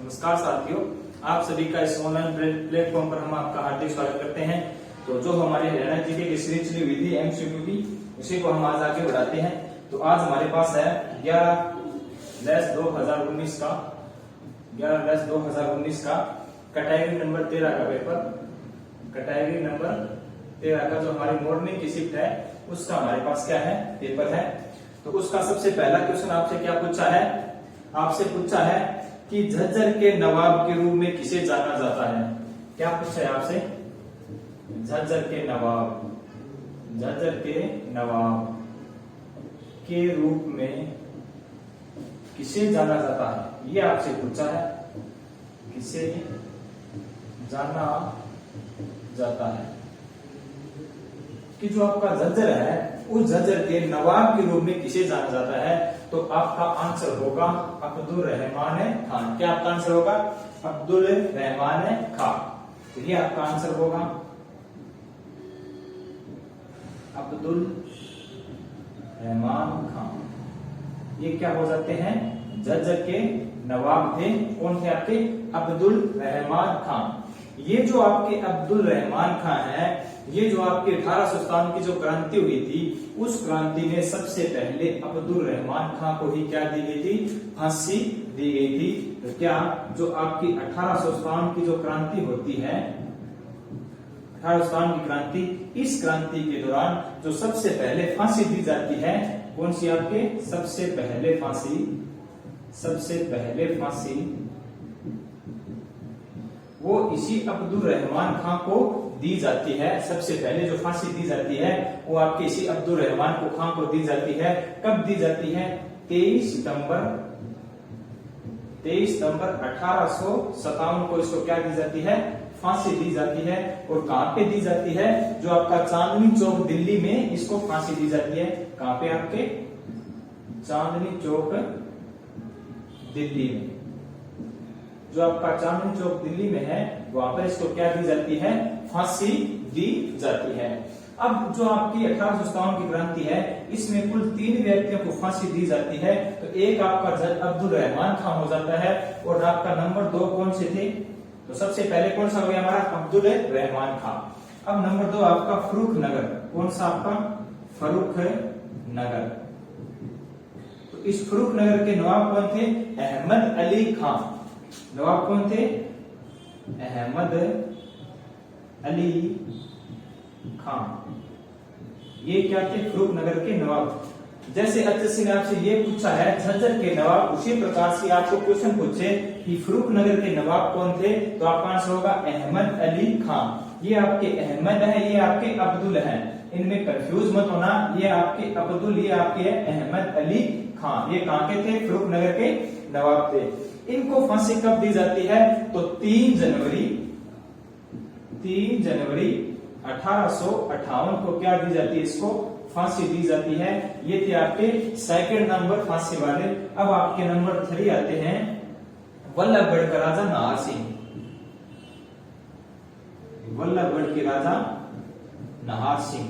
नमस्कार साथियों, आप सभी का इस ऑनलाइन प्लेटफॉर्म पर हम आपका हार्दिक स्वागत करते हैं। तो जो हमारे हरियाणा जीके की सीरीज चली हुई थी एमसीक्यू की, उसी को हम आज आगे बढ़ाते हैं। तो आज हमारे पास है 11/10/2019 का कैटेगरी नंबर 13 का पेपर। कैटेगरी नंबर 13 का जो हमारी मॉर्निंग की शिफ्ट है उसका हमारे पास क्या है, पेपर है। तो उसका सबसे पहला क्वेश्चन आपसे क्या पूछा है, आपसे पूछा है कि झज्जर के नवाब के रूप में किसे जाना जाता है। क्या पूछा है आपसे, झज्जर के नवाब के रूप में किसे जाना जाता है, ये आपसे पूछा है। किसे जाना जाता है कि जो आपका झज्जर है उस झज्जर के नवाब के रूप में किसे जाना जाता है। तो आपका आंसर होगा अब्दुल रहमान खान। क्या आपका आंसर होगा, अब्दुल रहमान खान। तो ये आपका आंसर होगा अब्दुल रहमान खान। ये क्या हो जाते हैं, झज्जर के नवाब थे। कौन थे आपके, अब्दुल रहमान खान। ये जो आपके अब्दुल रहमान खान है, ये जो आपके 1857 की जो क्रांति हुई थी, उस क्रांति में सबसे पहले अब्दुल रहमान खान को ही क्या दी गई थी, फांसी दी गई थी। तो क्या जो आपकी 1857 की जो क्रांति होती है, 1857 की क्रांति, इस क्रांति के दौरान जो सबसे पहले फांसी दी जाती है, कौन सी आपके सबसे पहले फांसी वो इसी अब्दुल रहमान खान को दी जाती है। सबसे पहले जो फांसी दी जाती है वो आपके इसी अब्दुल रहमान खान को दी जाती है। कब दी जाती है, 23 सितंबर 1857 को इसको क्या दी जाती है, फांसी दी जाती है। और कहां पे दी जाती है, जो आपका चांदनी चौक दिल्ली में इसको फांसी दी जाती है। कहां पे, आपके चांदनी चौक दिल्ली में, जो आपका चांदनी चौक दिल्ली में है, वहां पर इसको क्या दी जाती है, फांसी दी जाती है। अब जो आपकी 1857 की क्रांति है, इसमें कुल 3 व्यक्तियों को फांसी दी जाती है। तो एक आपका अब्दुल रहमान खान हो जाता है, और आपका नंबर 2 कौन से थे, तो सबसे पहले कौन सा हो गया हमारा, अब्दुल रहमान खान। अब नंबर 2 आपका फर्रुख नगर। कौन सा आपका, फर्रुख नगर। तो इस फर्रुख नगर के नवाब कौन थे, अहमद अली खान। नवाब कौन थे, अहमद अली खान। ये क्या थे, फर्रुख नगर के नवाब। जैसे एचएससी ने आपसे ये पूछा है झज्जर के नवाब, उसी प्रकार से आपको क्वेश्चन पूछे कि फर्रुख नगर के नवाब कौन थे, तो आपका आंसर होगा अहमद अली खान। ये आपके अहमद है, ये आपके अब्दुल है, इनमें कंफ्यूज मत होना। ये आपके अब्दुल, ये आपके अहमद अली खान। ये कहां के थे, फर्रुख नगर के नवाब थे। इनको फांसी कब दी जाती है, तो 3 जनवरी 1858 को क्या दी जाती है, इसको फांसी दी जाती है। ये थे आपके सेकंड नंबर फांसी वाले। अब आपके नंबर 3 आते हैं वल्लभगढ़ का राजा नाहर सिंह। वल्लभगढ़ के राजा नाहर सिंह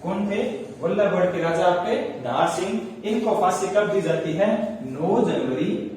कौन थे, वल्लभगढ़ के राजा आपके नाहर सिंह। इनको फांसी कब दी जाती है, 9 जनवरी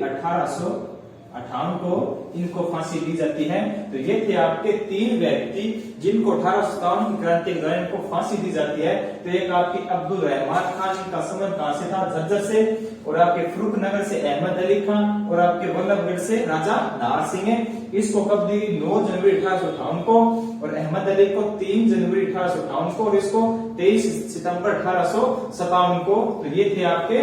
1858 को इनको फांसी दी जाती है। तो ये थे आपके 3 व्यक्ति जिनको 1857 की क्रांति के दौरान इनको फांसी दी जाती है। तो एक आपके अब्दुल रहमान खान, इनका संबंध कहां से था, झज्जर से, और आपके फर्रुख नगर से अहमद अली खान, और आपके वल्लभगढ़ से राजा नाहर सिंह है। इसको कब दी, 9 जनवरी 1858 को, और अहमद अली को 3 जनवरी 1858 को, और इसको 23 सितंबर 1857 को। तो ये थे आपके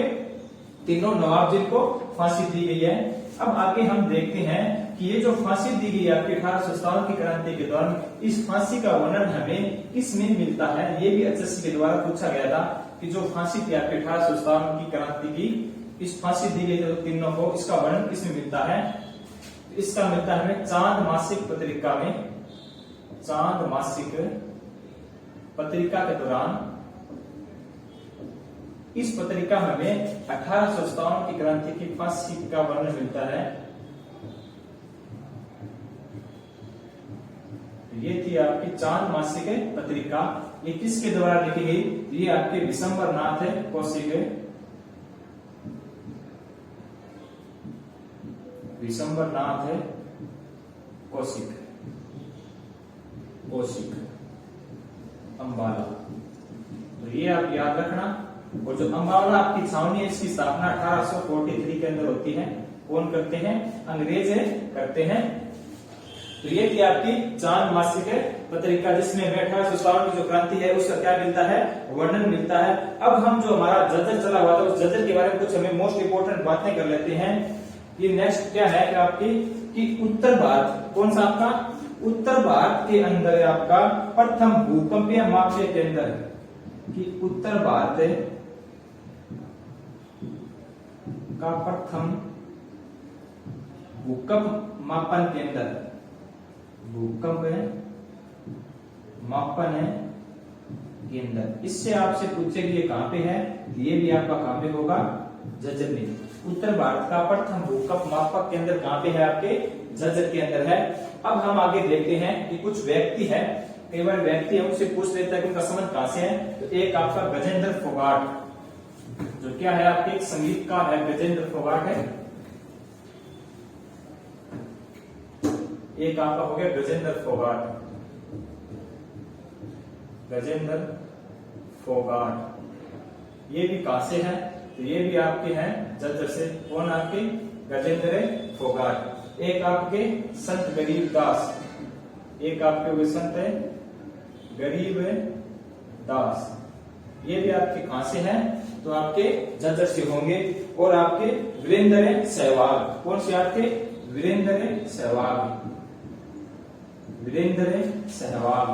तीनों नवाब जिनको फांसी दी गई है। अब आगे हम देखते हैं कि ये जो फांसी दी गई आपके 1857 की क्रांति के दौरान, इस फांसी का वर्णन हमें किसमें मिलता है। ये भी एचएससी के द्वारा पूछा गया था कि जो फांसी थी आपके 1857 की क्रांति की, इस फांसी दी गई तीनों को, इसका वर्णन किसमें मिलता है, इसका मिलता है हमें चांद मासिक पत्रिका में। चांद मासिक पत्रिका के दौरान इस पत्रिका में हमें 1857 की क्रांति की फांसी का वर्णन मिलता है। ये थी आपकी चांद मासिक पत्रिका। ये किसके द्वारा लिखी गई? ये आपके विशंबरनाथ कौशिक, विशंबरनाथ कौशिक, कौशिक अंबाला। तो ये आप याद रखना। और जो अंबाला आपकी छावनी है, इसकी स्थापना 1843 के अंदर होती है। कौन करते हैं? अंग्रेज करते हैं। तो ये थी आपकी चांद मासिक पत्रिका, जिसमें 1857 की जो क्रांति है उसका क्या मिलता है? वर्णन मिलता है। अब हम जो हमारा जर्जर चला हुआ था उस जर्जर के बारे में कुछ हमें मोस्ट इंपोर्टेंट बातें कर लेते हैं। ये नेक्स्ट क्या है कि आपकी कि उत्तर भारत, कौन सा आपका उत्तर भारत के अंदर है आपका प्रथम भूकंपीय मापने के अंदर, कि उत्तर भारत का प्रथम भूकंप मापन के अंदर, भूकंप मापन के अंदर, इससे आपसे पूछे कि ये कहां पे है? ये भी आपका कहां पे होगा? जर्जर में। उत्तर भारत का प्रथम भूकंप मापक केंद्र कहां पे है? आपके जर्जर के अंदर है। अब हम आगे देखते हैं कि कुछ व्यक्ति है, कई बार व्यक्ति है उनसे पूछ लेता है कि उनका संबंध कहां से है। तो एक आपका गजेंद्र फोगाट, जो क्या है आपके एक संगीतकार है, गजेंद्र फोगाट है। एक आपका हो गया गजेंद्र फोगाट, गजेंद्र फोगाट। ये भी कहां से है? तो ये भी आपके हैं जर्जर से। कौन आपके? गजेंद्र फोगाट। एक आपके संत गरीब दास, एक आपके वे संत है गरीब दास। ये भी आपके कहां से हैं? तो आपके जर्जर से होंगे। और आपके वीरेंद्र सहवाग, कौन से आपके? वीरेंद्र सहवाग, वीरेंद्र सहवाग।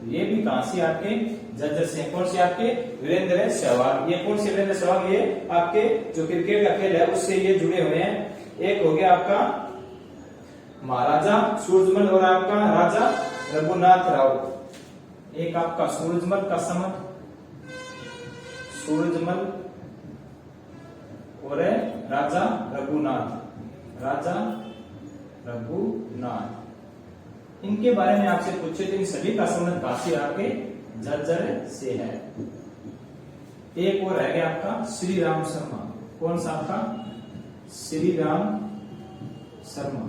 ये भी कहां से? आपके जर्जर से। कौन से? आपके वीरेंद्र सहवाग। ये कौन से वीरेंद्र सहवाग? ये आपके जो क्रिकेट का खेल है उससे ये जुड़े हुए हैं। एक हो गया आपका महाराजा सूरजमल और आपका राजा रघुनाथ राव। एक आपका सूरजमल का संबंध, सूरजमल और राजा रघुनाथ, राजा रघुनाथ। इनके बारे में आपसे पूछे तो इन सभी का संबंध कहां से? आपके जर्जर से है। एक और रह गया आपका श्री राम शर्मा। कौन सा आपका? श्री राम शर्मा।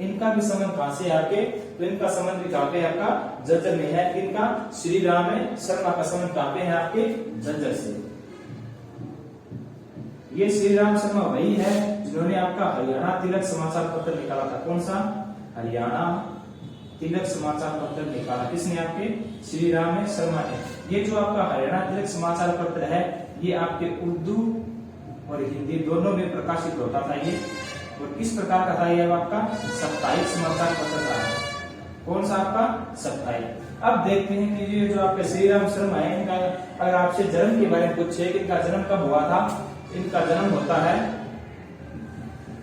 इनका भी संबंध कहां से? आपके तो इनका संबंध भी कहां पे? आपका जर्जर में है। इनका श्री राम शर्मा का संबंध कहां पे है? आपके जर्जर से। ये श्री राम शर्मा वही है जिन्होंने आपका हरियाणा तिलक समाचार पत्र निकाला था। कौन सा? हरियाणा तिलक समाचार पत्र निकाला किसने? आपके श्री राम शर्मा ने। ये जो आपका हरियाणा तिलक समाचार पत्र है ये आपके उर्दू और हिंदी दोनों में प्रकाशित होता था ये। और किस प्रकार का था ये? आपका साप्ताहिक समाचार पत्र था। कौन सा? आपका साप्ताहिक। अब देखते हैं कि ये जो आपके श्री राम शर्मा है, इनका अगर आपसे जन्म के बारे में पूछे कि इनका जन्म कब हुआ था? इनका जन्म होता है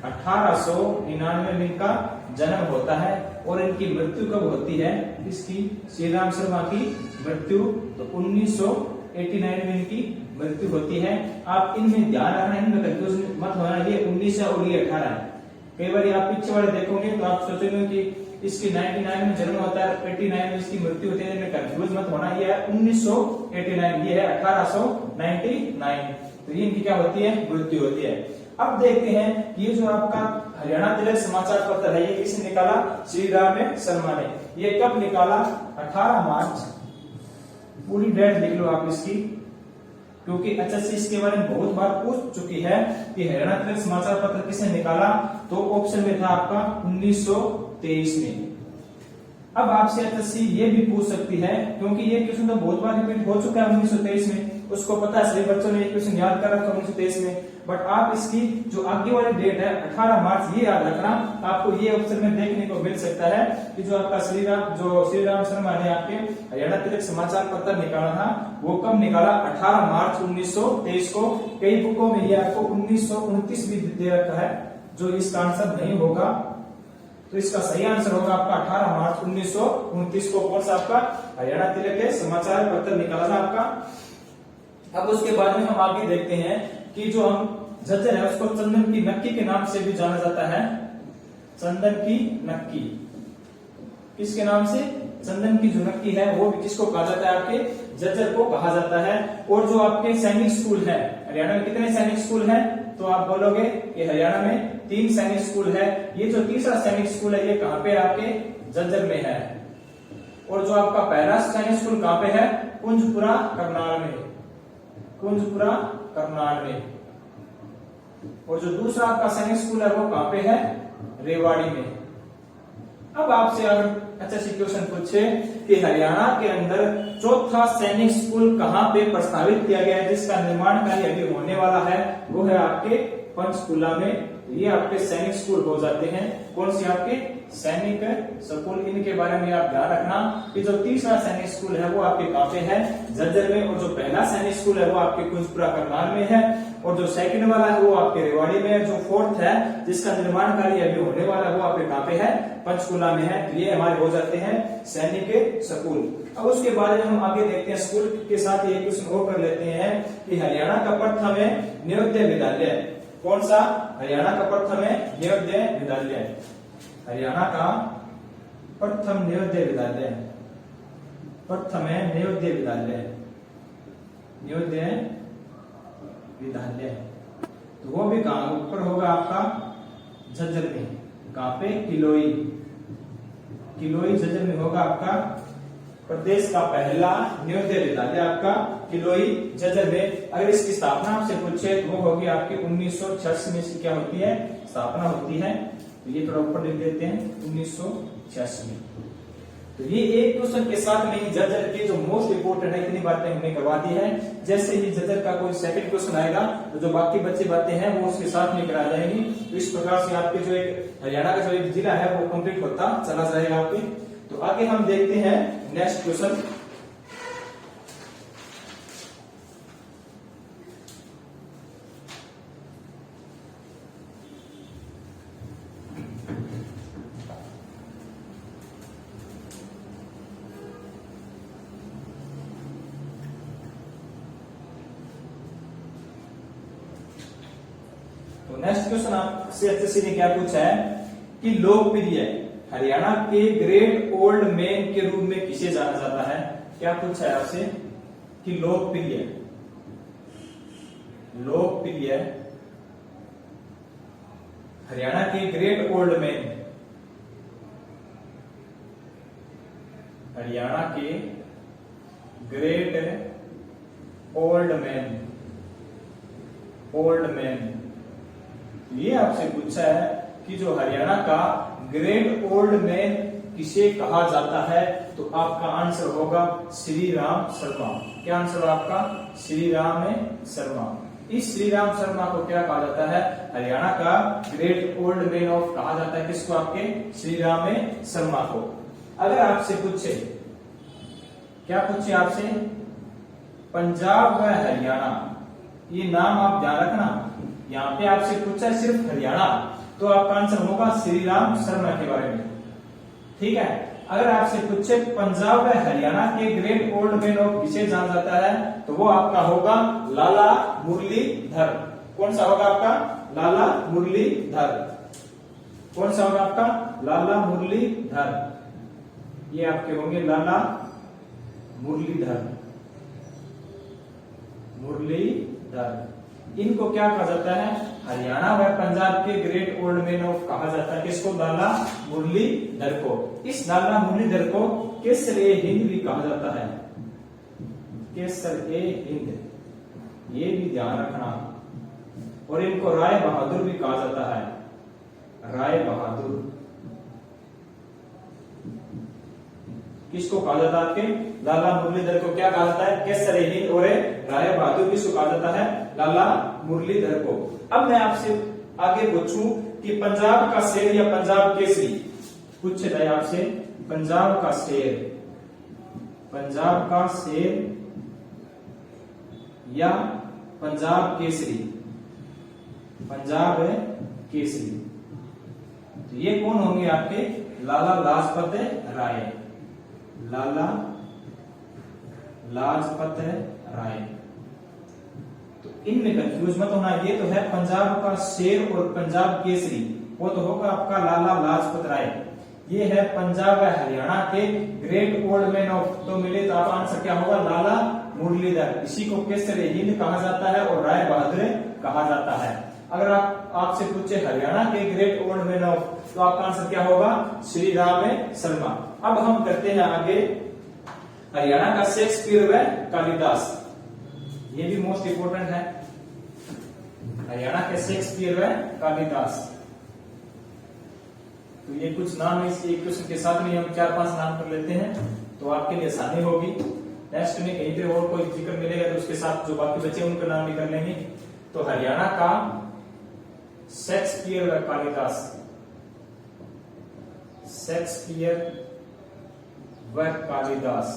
1899 में इनका जन्म होता है। और इनकी मृत्यु कब होती है? इसकी श्री राम शर्मा की मृत्यु तो 1989 में इनकी मृत्यु होती है। आप इनमें ध्यान रखना, इनमें कंफ्यूज मत होना। ये 19 है और ये 18 है। कई बार आप पीछे वाले देखोगे तो आप सोचोगे कि इसकी 99 में जन्म होता है, 89 में इसकी मृत्यु होती है। इनमें कंफ्यूज मत होना। ये है 1989, ये है 1899। तो ये इनकी क्या होती है? मृत्यु होती है। अब देखते हैं ये जो आपका हरियाणा तिलक समाचार पत्र है ये किसने निकाला? श्री राम शर्मा ने। ये कब निकाला? 18 मार्च। पूरी डेट लिख लो आप इसकी, क्योंकि HSC इसके बारे में बहुत बार पूछ चुकी है कि हरियाणा तिलक समाचार पत्र किसने निकाला। तो ऑप्शन में था आपका 1923 में। अब आपसे HSC ये भी पूछ सकती है, क्योंकि ये क्वेश्चन तो बहुत बार रिपीट हो चुका है 1923 में। उसको पता है, सभी बच्चों ने ये क्वेश्चन याद कर रखा 1923 में। बट आप इसकी जो आगे वाली डेट है 18 मार्च ये याद रखना। आपको ये ऑप्शन में देखने को मिल सकता है कि जो आपका श्री राम शर्मा ने आपके हरियाणा तिलक समाचार पत्र निकाला था वो कब निकाला? 18 मार्च 1923 को। कई बुकों में ये आपको 1929 भी दे रखा है, जो इसका आंसर नहीं होगा। तो इसका सही आंसर होगा आपका 18 मार्च 1929 को। कौन सा? आपका हरियाणा तिलक के समाचार पत्र निकाला था आपका। अब उसके बाद में हम आगे देखते हैं कि जो हम जर्जर है उसको चंदन की नक्की के नाम से भी जाना जाता है। चंदन की नक्की, किसके नाम से? चंदन की जो नक्की है वो भी किसको कहा जाता है? आपके झज्जर को कहा जाता है। और जो आपके सैनिक स्कूल है, हरियाणा में कितने सैनिक स्कूल हैं? तो आप बोलोगे कि हरियाणा में 3 सैनिक स्कूल है। ये जो तीसरा सैनिक स्कूल है ये कहाँ पे? आपके झज्जर में है। और जो आपका पहला सैनिक स्कूल कहाँ पे है? कुंजपुरा करनाल में, कुंजपुरा करनाल में। और जो दूसरा आपका सैनिक स्कूल है वो कहाँ पे है? रेवाड़ी में। अब आपसे अगर अच्छा सी क्वेश्चन पूछे कि हरियाणा के अंदर चौथा सैनिक स्कूल कहाँ पे प्रस्तावित किया गया है जिसका निर्माण कार्य अभी होने वाला है, वो है आपके पंचकुला में। ये आपके सैनिक स्कूल हो जाते हैं। कौन से? आपके सैनिक स्कूल। इनके बारे में आप ध्यान रखना कि जो तीसरा सैनिक स्कूल है वो आपके कहाँ पे है? झज्जर में। और जो पहला सैनिक स्कूल है वो आपके कुंजपुरा करनाल में है। और जो सेकंड वाला है वो आपके रेवाड़ी में है। जो फोर्थ है जिसका निर्माण कार्य अभी होने वाला है वो आपके कहाँ पे है? पंचकुला में है। ये हमारे हो जाते हैं सैनिक स्कूल। अब उसके बाद हम आगे देखते हैं, स्कूल के साथ एक क्वेश्चन और कर लेते हैं कि हरियाणा का प्रथम है नवोदय विद्यालय। कौन सा? हरियाणा का प्रथम है नवोदय विद्यालय। हरियाणा का प्रथम नवोदय विद्यालय, प्रथम है नवोदय विद्यालय, नवोदय विद्यालय। तो वो भी कहां ऊपर होगा? आपका झज्जर में। कहां पे? किलोई, किलोई झज्जर में होगा आपका प्रदेश का पहला नवोदय विद्यालय आपका किलोई झज्जर में। अगर इसकी स्थापना आपसे पूछे तो वो होगी आपके 1986 में इसकी क्या होती है? स्थापना होती है। तो ये थोड़ा ऊपर लिख देते हैं 1986 में। तो ये एक क्वेश्चन के साथ में ही झज्जर के जो मोस्ट इंपोर्टेंट है इतनी बातें हमने करवा दी है। जैसे ही झज्जर का कोई सेकंड क्वेश्चन आएगा तो जो बाकी बच्चे बातें हैं वो उसके साथ में करा जाएंगी। तो इस प्रकार से आपके जो एक हरियाणा का जो एक जिला है वो कंप्लीट होता चला जाएगा आपके। तो आगे हम देखते हैं नेक्स्ट क्वेश्चन। तो नेक्स्ट क्वेश्चन आपसे एचएससी ने क्या पूछा है कि लोकप्रिय हरियाणा के ग्रेट ओल्ड मैन के रूप में किसे जाना जाता है? क्या पूछा है आपसे कि लोकप्रिय, लोकप्रिय हरियाणा के ग्रेट ओल्ड मैन, हरियाणा के great old man, old man. ये आपसे पूछा है कि जो हरियाणा का ग्रेट ओल्ड मैन किसे कहा जाता है? तो आपका आंसर होगा श्री राम शर्मा। क्या आंसर होगा आपका? श्री राम शर्मा। इस श्री राम शर्मा को क्या कहा जाता है? हरियाणा का ग्रेट ओल्ड मैन ऑफ कहा जाता है। किसको? आपके श्री राम शर्मा को। अगर आपसे पूछे, क्या पूछे आपसे? पंजाब व हरियाणा, ये नाम आप ध्यान रखना। यहाँ पे आपसे पूछा है सिर्फ हरियाणा, तो आपका आंसर होगा श्री राम शर्मा के बारे में। ठीक है। अगर आपसे पूछे पंजाब व हरियाणा के ग्रेट ओल्ड मैन ऑफ किसे जाना जाता है, तो वो आपका होगा लाला मुरलीधर। कौन सा होगा आपका? लाला मुरलीधर। कौन सा होगा आपका? लाला मुरलीधर। ये आपके होंगे लाला मुरलीधर, मुरलीधर। इनको क्या कहा जाता है? हरियाणा व पंजाब के ग्रेट ओल्ड मैन ऑफ कहा जाता है। किसको? लाला मुरलीधर को। इस लाला मुरलीधर को केसर-ए-हिंद भी कहा जाता है, केसर-ए-हिंद। ये भी ध्यान रखना। और इनको राय बहादुर भी कहा जाता है, राय बहादुर। किसको कहा जाता है? आपके लाला मुरलीधर को क्या कहा जाता है? केसर-ए-हिंद। और राय बहादुर किसको कहा जाता है? लाला मुरलीधर को। अब मैं आपसे आगे पूछूं कि पंजाब का शेर या पंजाब केसरी पूछे जाए आपसे, पंजाब का शेर, पंजाब का शेर या पंजाब केसरी, पंजाब केसरी। तो ये कौन होंगे आपके? लाला लाजपत राय, लाला लाजपत राय। तो इनमें कंफ्यूज मत होना। ये तो है पंजाब का शेर और पंजाब केसरी, वो तो होगा आपका लाला लाजपत राय। ये है पंजाब व हरियाणा के ग्रेट ओल्ड मैन ऑफ, तो मिले तो आप आंसर क्या होगा, लाला मुरलीधर। इसी को केसर हिंद कहा जाता है और राय बहादुर कहा जाता है। अगर आपसे पूछे हरियाणा के ग्रेट ओल्ड मैन ऑफ, तो आपका आंसर क्या होगा, श्री राम शर्मा। अब हम करते हैं आगे हरियाणा का शेक्सपियर व कालिदास, ये भी मोस्ट इंपोर्टेंट है। हरियाणा के शेक्सपियर व कालिदास, तो ये कुछ नाम है, इसके एक क्वेश्चन के साथ में हम 4-5 नाम कर लेते हैं तो आपके लिए आसानी होगी। नेक्स्ट में कहीं पे और कोई जिक्र मिलेगा तो उसके साथ जो बाकी बचे उनका नाम भी कर लेंगे। तो हरियाणा का शेक्सपियर व कालिदास, शेक्सपियर व कालिदास,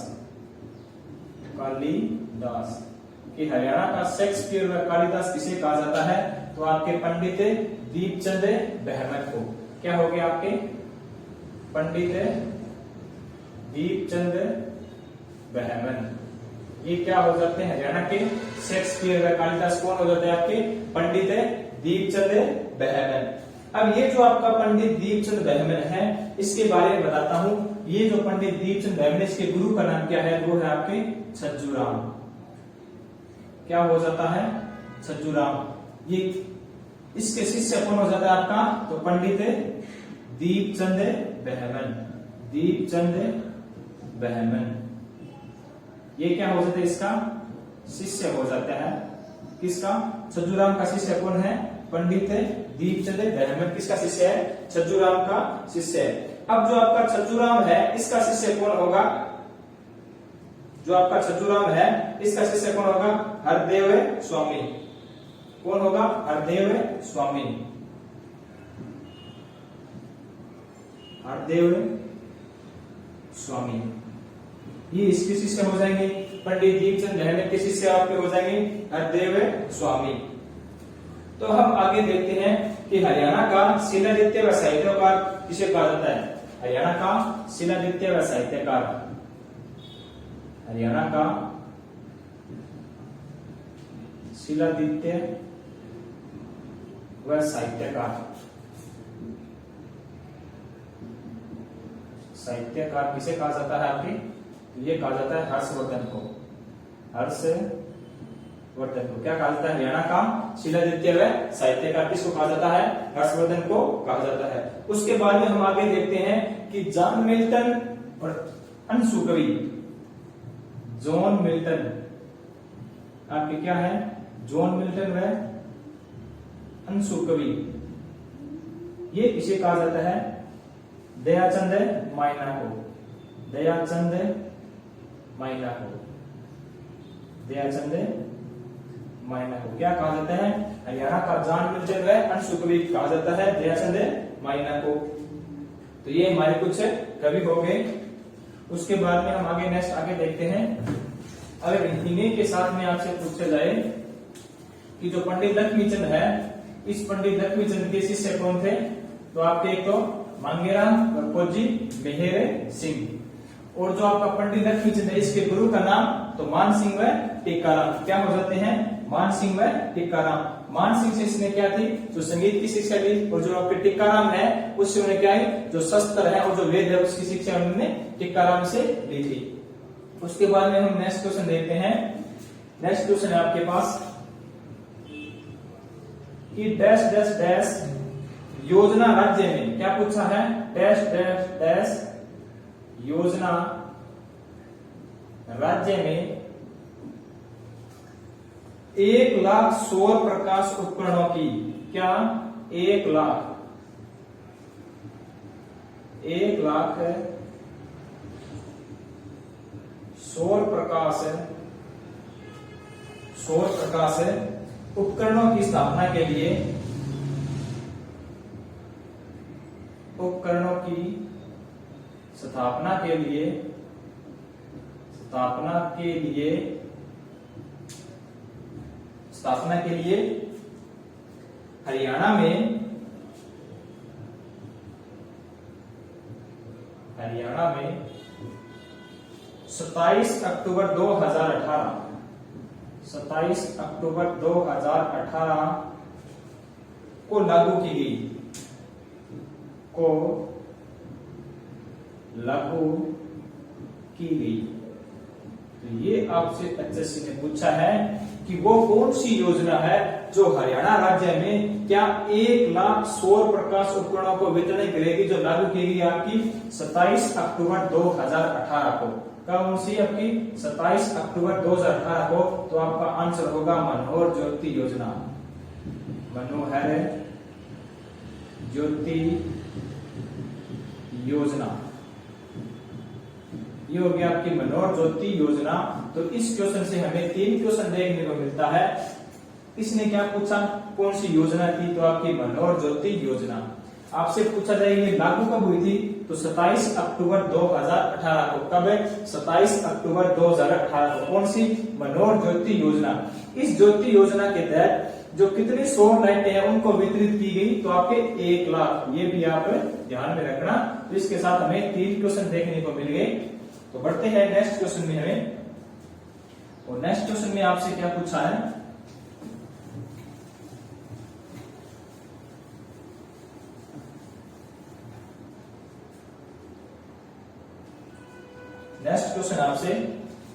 कालिदास कि हरियाणा का शेक्सपियर व कालिदास किसे कहा जाता है, तो आपके पंडित दीपचंद बहमत को। क्या हो गया आपके, पंडित दीपचंद बहमन, ये क्या हो जाते हैं हरियाणा के शेक्सपियर व कालिदास। कौन हो जाते हैं आपके, पंडित दीपचंद बहमन। अब ये जो आपका पंडित दीपचंद बहमन है, इसके बारे में बताता हूं। ये जो पंडित दीपचंद बहमन, इसके गुरु का नाम क्या है, वो है आपके छज्जूराम। क्या हो जाता है, छज्जूराम। ये इसके शिष्य कौन हो जाता है आपका, तो पंडित दीपचंद बहमन, दीपचंद बहमन। ये क्या हो जाता है, इसका शिष्य हो जाता है। किसका, छज्जूराम का शिष्य कौन है, पंडित दीपचंद बहमन। किसका शिष्य है, छज्जूराम का शिष्य है। अब जो आपका छज्जूराम है, इसका शिष्य कौन होगा, जो आपका छज्जूराम है, इसका शिष्य कौन होगा, हरदेव स्वामी। कौन होगा, हरदेव स्वामी, हरदेव स्वामी। ये इसके शिष्य हो जाएंगे। पंडित दीपचंद बहमन के शिष्य आपके हो जाएंगे हरदेव स्वामी। तो हम आगे देखते हैं कि हरियाणा का शिलादित्य व साहित्यकार किसे कहा जाता है। हरियाणा का शिलादित्य व साहित्यकार, हरियाणा का शिलादित्य व साहित्यकार, साहित्यकार किसे कहा जाता है आपके, ये कहा जाता है हर्षवर्धन को। हर्षवर्धन को क्या कहा जाता है, हरियाणा का शिलादित्य व साहित्यकार किसको कहा जाता है, हर्षवर्धन को कहा जाता है। उसके बाद में हम आगे देखते हैं कि जॉन मिल्टन और अंशु कवि, जॉन मिल्टन आपके क्या है, जॉन मिल्टन व अंशु कवि, ये किसे कहा जाता है, दयाचंद माइना को, दयाचंद माइना को, दयाचंद माइना को क्या कहा जाता है, हरियाणा का जॉन मिल्टन व अंशु कवि कहा जाता है दयाचंद माइना को। तो ये हमारे कुछ कवि हो गए। उसके बाद में हम आगे नेक्स्ट आगे देखते हैं। अगर इन्हीं के साथ में आपसे पूछा जाए कि जो पंडित लक्ष्मीचंद है, इस पंडित लक्ष्मीचंद के शिष्य कौन थे, तो आपके एक तो मांगेराम और खोजी मेहर सिंह। और जो आपका पंडित लक्ष्मीचंद है, इसके गुरु का नाम तो मान सिंह व टीकाराम। क्या हो जाते हैं, मान सिंह व टीकाराम। मान सिंह से इसने क्या थी, जो संगीत की शिक्षा ली, और जो आपके टीकाराम है उससे उन्हें क्या है, जो शस्त्र है और जो वेद है उसकी शिक्षा उन्होंने टीकाराम से ली थी। उसके बाद में हम नेक्स्ट क्वेश्चन देखते हैं। नेक्स्ट क्वेश्चन है आपके पास कि डैश डैश डैश योजना राज्य में, क्या पूछा है, डैश डैश डैश योजना राज्य में 1,00,000 सौर प्रकाश उपकरणों की, क्या 1,00,000 सौर प्रकाश उपकरणों की स्थापना के लिए, उपकरणों की स्थापना के लिए हरियाणा में 27 अक्टूबर 2018 को लागू की गई, लागू की गई। तो ये आपसे एचएससी ने पूछा है कि वो कौन सी योजना है जो हरियाणा राज्य में क्या 1 लाख सौर प्रकाश उपकरणों को वितरण करेगी, जो लागू की गई आपकी 27 अक्टूबर 2018 को। कौन सी आपकी 27 अक्टूबर 2018 को। तो आपका आंसर होगा मनोहर ज्योति योजना। मनोहर ज्योति योजना, ये होगी आपकी मनोहर ज्योति योजना। तो इस क्वेश्चन से हमें 3 क्वेश्चन देखने को मिलता है। इसने क्या पूछा, कौन सी योजना थी, तो आपकी मनोहर ज्योति योजना। आपसे पूछा जाएगा ये लागू कब हुई थी, तो 27 अक्टूबर 2018 को। कब है, 27 अक्टूबर 2018 को। कौन सी, मनोहर ज्योति योजना। इस ज्योति योजना के तहत जो कितनी सौर लाइटें हैं उनको वितरित की गई, तो आपके 1 लाख। ये भी आप ध्यान में रखना। तो इसके साथ हमें 3 क्वेश्चन देखने को मिल गए। तो बढ़ते हैं नेक्स्ट क्वेश्चन में हमें। और नेक्स्ट क्वेश्चन में आपसे क्या पूछा है, नेक्स्ट क्वेश्चन आपसे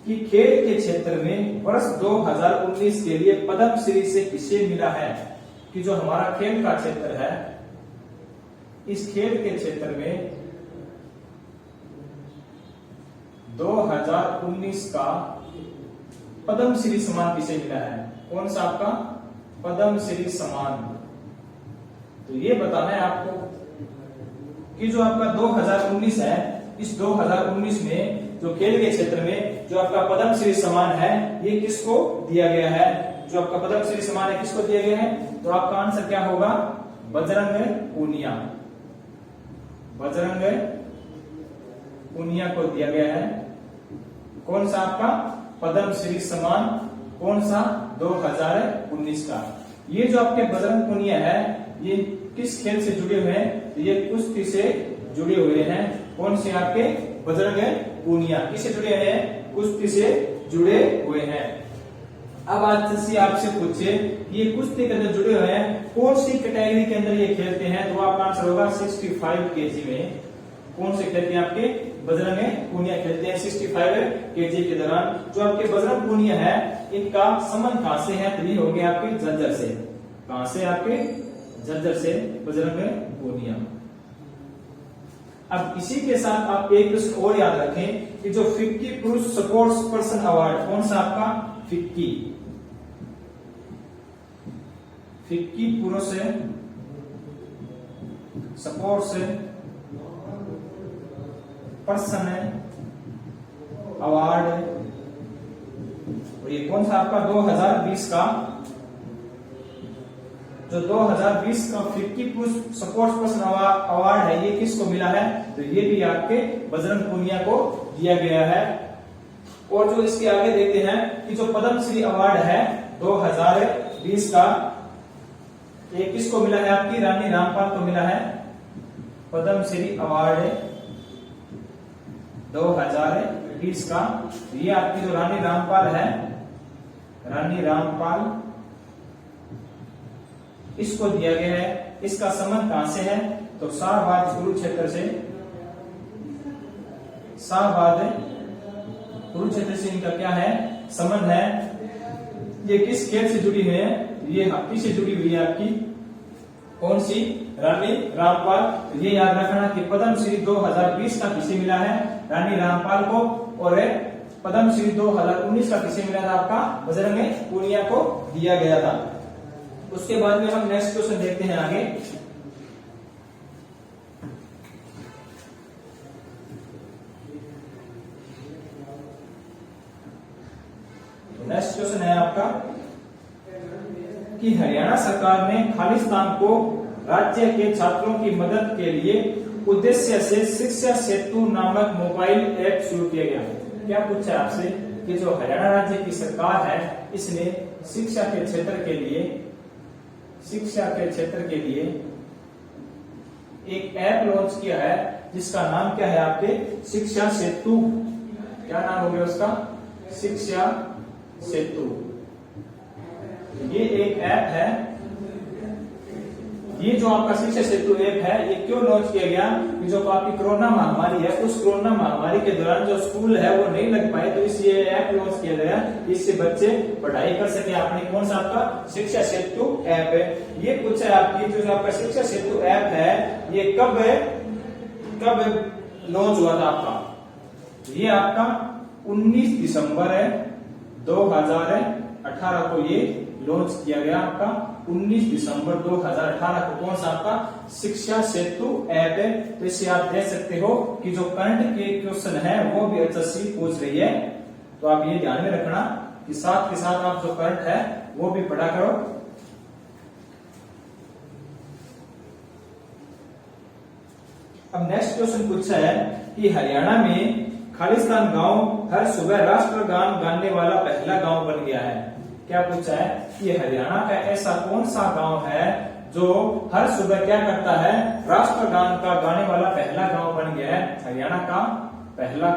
कि खेल के क्षेत्र में वर्ष 2019 के लिए पद्म श्री से किसे मिला है। कि जो हमारा खेल का क्षेत्र है, इस खेल के क्षेत्र में 2019 का पद्म श्री सम्मान किसे मिला है। कौन सा आपका पद्म श्री सम्मान। तो ये बताना है आपको कि जो आपका 2019 है, इस 2019 में जो खेल के क्षेत्र में जो आपका पद्म श्री सम्मान है, ये किसको दिया गया है। जो आपका पद्म श्री सम्मान है किसको दिया गया है, तो आपका आंसर क्या होगा, बजरंग पूनिया। बजरंग पूनिया को दिया गया है। कौन सा आपका पद्म श्री सम्मान, कौन सा 2019 का। ये जो आपके बजरंग पूनिया है, ये किस खेल से जुड़े हुए हैं, तो ये कुश्ती से जुड़े हुए हैं। कौन से आपके बजरंग पूनिया किससे जुड़े हुए हैं, कुश्ती से जुड़े हुए हैं। अब आज से आपसे पूछे ये कुश्ती के अंदर जुड़े हुए हैं, कौन सी कैटेगरी के अंदर ये खेलते हैं, तो आपका आंसर होगा 65 केजी में। कौन से खेलते हैं, आपके बजरंग पूनिया खेलते हैं 65 केजी के दौरान। जो आपके बजरंग पूनिया है, इनका संबंध कहां से है, तो ये हो गया आपके झज्जर से। कहां से, आपके झज्जर से बजरंग पूनिया। अब इसी के साथ आप एक प्रश्न और याद रखें कि जो फिक्की पुरुष स्पोर्ट्स पर्सन अवार्ड, कौन सा आपका फिक्की, फिक्की पुरुष स्पोर्ट्स पर्सन अवार्ड, और ये कौन सा आपका 2020 का, जो 2020 का फिक्की पुरुष स्पोर्ट्स पर्सन अवार्ड है, ये किसको मिला है, तो ये भी आपके बजरंग पूनिया को दिया गया है। और जो इसके आगे देखते हैं कि जो पद्म श्री अवार्ड है 2020 का, ये किसको मिला है, आपकी रानी रामपाल को मिला है। पद्म श्री अवार्ड 2020 का, ये आपकी जो रानी रामपाल है, रानी रामपाल, इसको दिया गया है। इसका संबंध कहां से है, तो शाहबाद कुरुक्षेत्र से। शाहबाद कुरुक्षेत्र से इनका क्या है, संबंध है। ये किस खेल से जुड़ी हुई है, ये हॉकी से जुड़ी हुई है आपकी। कौन सी, रानी रामपाल। ये याद रखना कि पद्म श्री 2020 का किसे मिला है, रानी रामपाल को, और पद्म श्री 2019 का किसे मिला था, आपका बजरंग पूनिया को दिया गया था। उसके बाद में हम नेक्स्ट क्वेश्चन देखते हैं आगे। नेक्स्ट क्वेश्चन है आपका कि हरियाणा सरकार ने खालिस्तान को राज्य के छात्रों की मदद के लिए उद्देश्य से शिक्षा सेतु नामक मोबाइल ऐप शुरू किया गया। क्या पूछा है आपसे कि जो हरियाणा राज्य की सरकार है, इसने शिक्षा के क्षेत्र के लिए एक ऐप लॉन्च किया है, जिसका नाम क्या है, आपके शिक्षा सेतु। क्या नाम हो गया उसका, शिक्षा सेतु। ये एक ऐप है ये जो आपका शिक्षा सेतु ऐप है ये क्यों लॉन्च किया गया कि जो आपकी कोरोना महामारी है उस कोरोना महामारी के दौरान जो स्कूल है वो नहीं लग पाए, तो इस ये ऐप लॉन्च किया गया, इससे बच्चे पढ़ाई कर सके। आपने कौन सा आपका शिक्षा सेतु ऐप है। ये कुछ है आपकी जो आपका शिक्षा सेतु ऐप है ये कब लॉन्च हुआ था आपका, ये आपका 19 दिसंबर 2018 को ये लॉन्च किया गया आपका 19 दिसंबर 2018 को। कौन सा आपका शिक्षा सेतु ऐप है। तो इससे आप देख सकते हो कि जो करंट के क्वेश्चन है वो भी एचएससी पूछ रही है, तो आप ये ध्यान में रखना कि साथ के साथ आप जो करंट है वो भी पढ़ा करो। अब नेक्स्ट क्वेश्चन पूछा है कि हरियाणा में खालिस्तान गांव हर सुबह राष्ट्रगान गाने वाला पहला गांव बन गया है। क्या पूछा है कि हरियाणा का ऐसा कौन सा गांव है जो हर सुबह क्या करता है, राष्ट्रगान का गाने वाला पहला गांव बन गया है। हरियाणा का पहला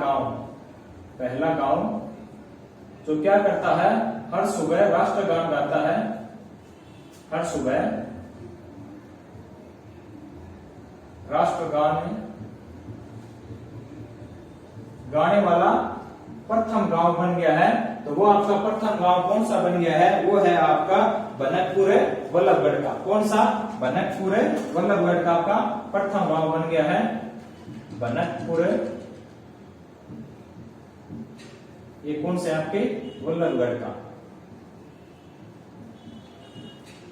गांव जो क्या करता है, हर सुबह राष्ट्रगान गाता है, हर सुबह राष्ट्रगान गाने वाला प्रथम गांव बन गया है। तो वो आपका प्रथम गांव कौन सा बन गया है, वो है आपका बनकपुर वल्लभगढ़ का। कौन सा, बनकपुर वल्लभगढ़ का आपका प्रथम गांव बन गया है बनकपुर। ये कौन से आपके वल्लभगढ़ का,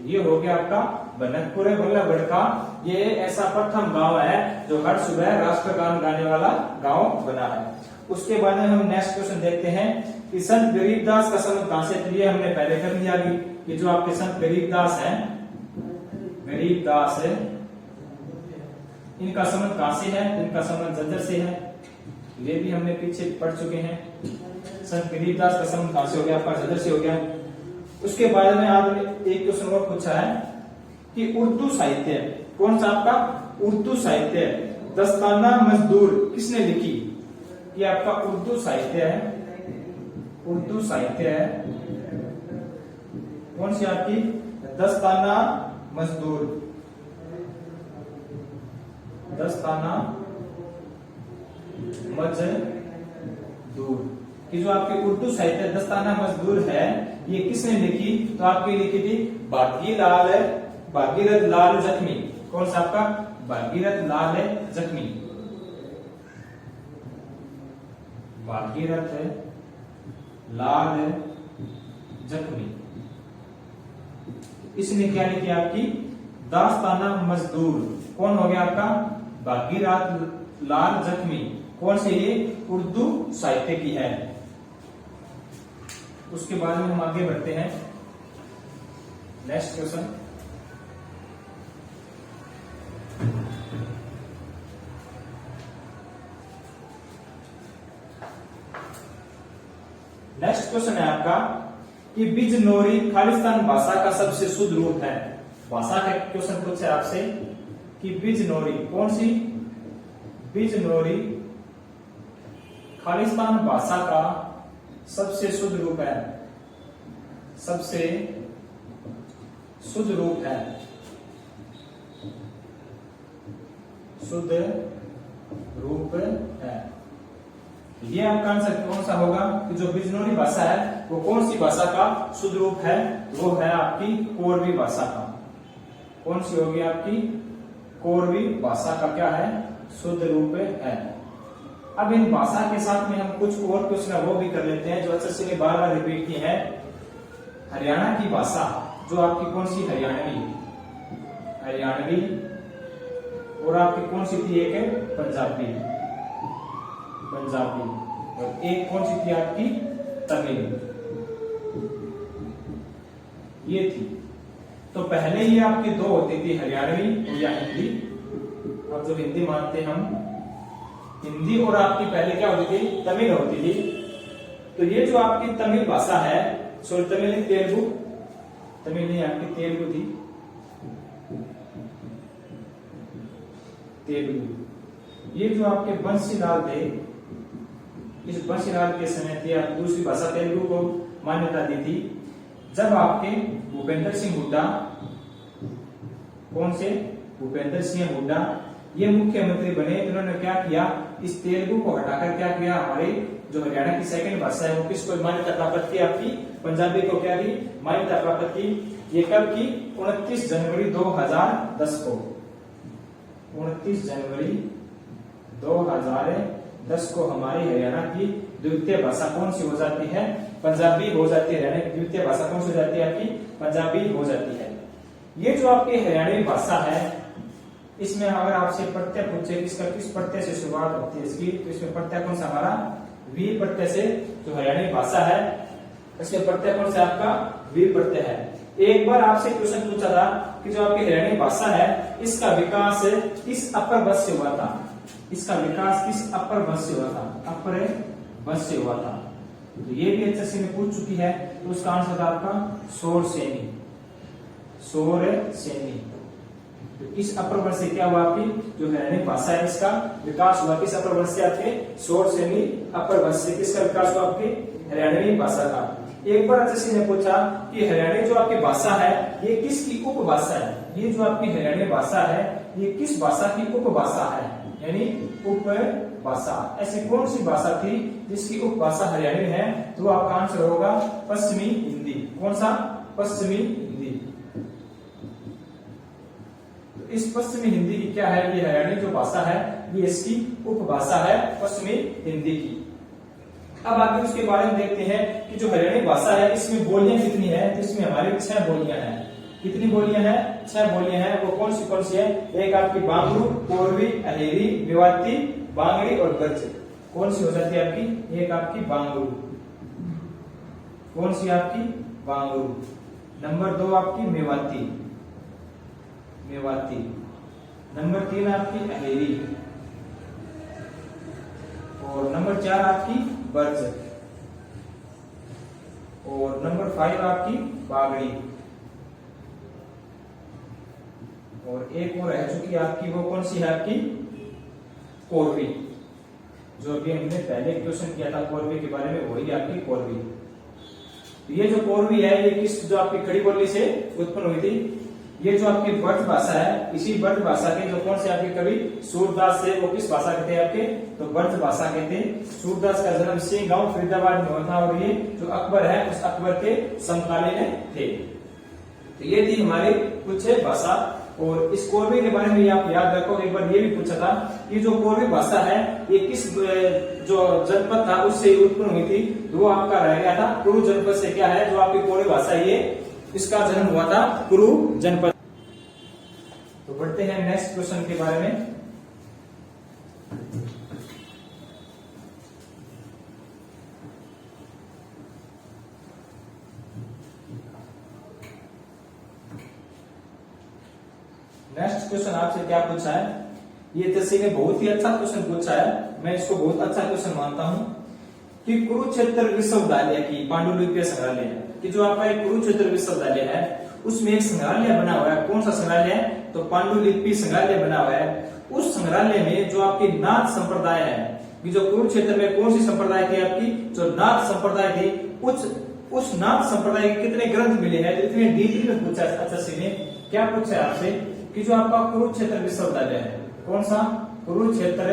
ये हो गया आपका बनकपुर वल्लभगढ़ का। ये ऐसा प्रथम गांव है जो हर सुबह राष्ट्रगान गाने वाला गांव बना है। उसके बाद में हम नेक्स्ट क्वेश्चन देखते हैं कि संत गरीबदास का संबंध कहां से, तो ये हमने पहले कर लिया कि ये जो आपके संत गरीबदास हैं, गरीबदास है, इनका संबंध कहां से है, इनका संबंध झज्जर से है, ये भी हमने पीछे पढ़ चुके हैं। संत गरीबदास का संबंध कहां से हो गया, आपका झज्जर से हो गया। उसके बाद में आपने एक क्वेश्चन और पूछा है कि उर्दू साहित्य, कौन सा आपका उर्दू साहित्य, दस्ताना मजदूर किसने लिखी। ये आपका उर्दू साहित्य है, उर्दू साहित्य है, कौन सी आपकी दस्ताना मजदूर, दस्ताना मजदूर की जो आपकी उर्दू साहित्य दस्ताना मजदूर है ये किसने लिखी, तो आपकी लिखी थी भागीरथ लाल जख्मी। कौन सा आपका भागीरथ लाल जख्मी, भागीरथ लाल जख्मी, इसने क्या लिखी आपकी दास्ताना मजदूर। कौन हो गया आपका भागीरथ लाल जख्मी, कौन से ये उर्दू साहित्य की है। उसके बाद में हम आगे बढ़ते हैं नेक्स्ट क्वेश्चन। नेक्स्ट क्वेश्चन है आपका कि बिजनौरी खालिस्तान भाषा का सबसे शुद्ध रूप है। भाषा का क्वेश्चन पूछा है आपसे कि बिजनौरी, कौन सी बिजनौरी खालिस्तान भाषा का सबसे शुद्ध रूप है, सबसे शुद्ध रूप है, शुद्ध रूप है। ये आपका आंसर कौन सा होगा कि जो बिजनौरी भाषा है वो कौन सी भाषा का शुद्ध रूप है, वो है आपकी कोरवी भाषा का। कौन सी होगी आपकी कोरवी भाषा का क्या है, शुद्ध रूप है। अब इन भाषा के साथ में हम कुछ और क्वेश्चन वो भी कर लेते हैं जो एचएससी ने बार बार रिपीट की है। हरियाणा की भाषा जो आपकी कौन सी, हरियाणवी, हरियाणवी, और आपकी कौन सी थी, एक है पंजाबी, पंजाबी, और एक कौन सी थी आपकी तमिल, ये थी। तो पहले ये आपकी दो होती थी, हरियाणवी या हिंदी। अब जो हिंदी मानते हम, हिंदी और आपकी पहले क्या होती थी, तमिल होती थी। तो ये जो आपकी तमिल भाषा है, सॉरी तमिल नहीं, तेलुगु, तमिल नहीं आपकी तेलुगु थी, तेलुगु। ये जो आपके बंसीलाल थे, इस बंसीलाल के समय थी आप दूसरी भाषा तेलुगु को मान्यता दी थी। जब आपके भूपेंद्र सिंह हुड्डा कौन से? भूपेंद्र सिंह हुड्डा। ये मुख्यमंत्री बने, इन्होंने क्या किया, इस तेलुगु को हटाकर क्या किया, हमारे जो हरियाणा की सेकंड भाषा है वो किसको मान्यता प्राप्त की, आपकी पंजाबी को क्या की, मान्यता प्राप्त की। ये कब की? 29 जनवरी 2010 को। 29 जनवरी 2010 को हमारी हरियाणा की द्वितीय भाषा कौन सी हो जाती है? पंजाबी हो जाती है। हरियाणा की द्वितीय भाषा कौन सी हो जाती है? आपकी पंजाबी हो जाती है। ये जो आपकी हरियाणवी भाषा है, इसमें अगर आपसे प्रत्यय पूछे किसका, किस प्रत्यय से शुरुआत होती है इसकी, तो इसमें प्रत्यय कौन सा हमारा? वी प्रत्यय से। जो हरियाणवी भाषा है इसमें प्रत्यय कौन सा आपका? वी प्रत्यय है। एक बार आपसे क्वेश्चन पूछा था कि जो आपकी हरियाणवी भाषा है इसका विकास किस अपर वंश से हुआ था? इसका विकास किस अपर वंश से हुआ था? अपर वंश से हुआ था। तो ये भी एचएससी में पूछ चुकी है, तो उसका आंसर था आपका सोर सेनी। सोर सेनी। तो इस अपर वंश से क्या हुआ, आपकी जो हरियाणवी भाषा है इसका विकास हुआ किस अपर वंश से? आपके सोर सेनी अपर वंश से। किसका विकास हुआ? आपके हरियाणवी भाषा का। एक बार एचएससी ने पूछा कि हरियाणवी जो आपकी भाषा है ये किसकी उपभाषा है? ये जो आपकी हरियाणवी भाषा है ये किस भाषा की उपभाषा है? यानी उपभाषा। ऐसी कौन सी भाषा थी जिसकी उपभाषा हरियाणवी है? तो आपका आंसर होगा पश्चिमी हिंदी। कौन सा? पश्चिमी हिंदी। तो इस पश्चिमी हिंदी की क्या है? ये हरियाणवी जो भाषा है ये इसकी उपभाषा है पश्चिमी हिंदी की। अब आगे उसके बारे में देखते हैं कि जो हरियाणवी भाषा है इसमें बोलियां कितनी है? तो इसमें हमारी 6 बोलियां हैं। कितनी बोलियां हैं? 6 बोलियां हैं। वो कौन सी है? एक आपकी बांगरू, कोरवी, अहेरी, मेवाती, बांगड़ी और गज। कौन सी हो जाती है आपकी? एक आपकी बांगरू। कौन सी आपकी? बांगरू। नंबर 2 आपकी मेवाती। मेवाती। नंबर 3 आपकी अहेरी। और नंबर 4 आपकी बर्ज। और नंबर 5 आपकी बागड़ी। और एक और रह चुकी आपकी, वो कौन सी है? आपकी कोरवी। जो अभी हमने पहले क्वेश्चन किया था कोरवी के बारे में, वही आपकी कोरवी। ये जो कोरवी है ये किस, जो आपकी खड़ी बोली से उत्पन्न हुई थी। ये जो आपकी ब्रज भाषा है, इसी ब्रज भाषा के जो कौन से आपके कवि सूरदास से, वो किस भाषा के थे आपके? तो ब्रज भाषा के थे। सूरदास का जन्म सिंह गांव फरीदाबाद में हुआ था और ये जो अकबर है उस अकबर के समकालीन थे। तो ये थी हमारी कुछ भाषा। और इस कोरवी के बारे में आप याद रखो, एक बार ये भी पूछा था कि जो कोरवी भाषा है ये किस जो जनपद था उससे उत्पन्न हुई थी। तो वो आपका रह गया था कुरु जनपद से। क्या है जो आपकी कोरवी भाषा ये इसका जन्म हुआ था कुरु जनपद। तो बढ़ते हैं नेक्स्ट क्वेश्चन के बारे में। नेक्स्ट क्वेश्चन आपसे क्या पूछा है? ये एचएससी ने बहुत ही अच्छा क्वेश्चन पूछा है, मैं इसको बहुत अच्छा क्वेश्चन मानता हूं कि कुरुक्षेत्र विश्वविद्यालय की पांडुलिपि संग्रहालय कि जो आपका एक कुरुक्षेत्र विश्वविद्यालय है उसमें एक संग्रहालय बना हुआ है। कौन सा संग्रहालय है? तो पांडुलिपि संग्रहालय बना हुआ है। उस संग्रहालय में जो आपकी नाथ संप्रदाय है, कि जो कुरुक्षेत्र में कौन सी संप्रदाय थी आपकी? जो नाथ संप्रदाय थी, उस नाथ संप्रदाय के कितने ग्रंथ मिले हैं? इतने डीपली में पूछा एचएससी ने। क्या पूछा है आपसे कि जो आपका कुरुक्षेत्र विश्वविद्यालय है, कौन सा? कुरुक्षेत्र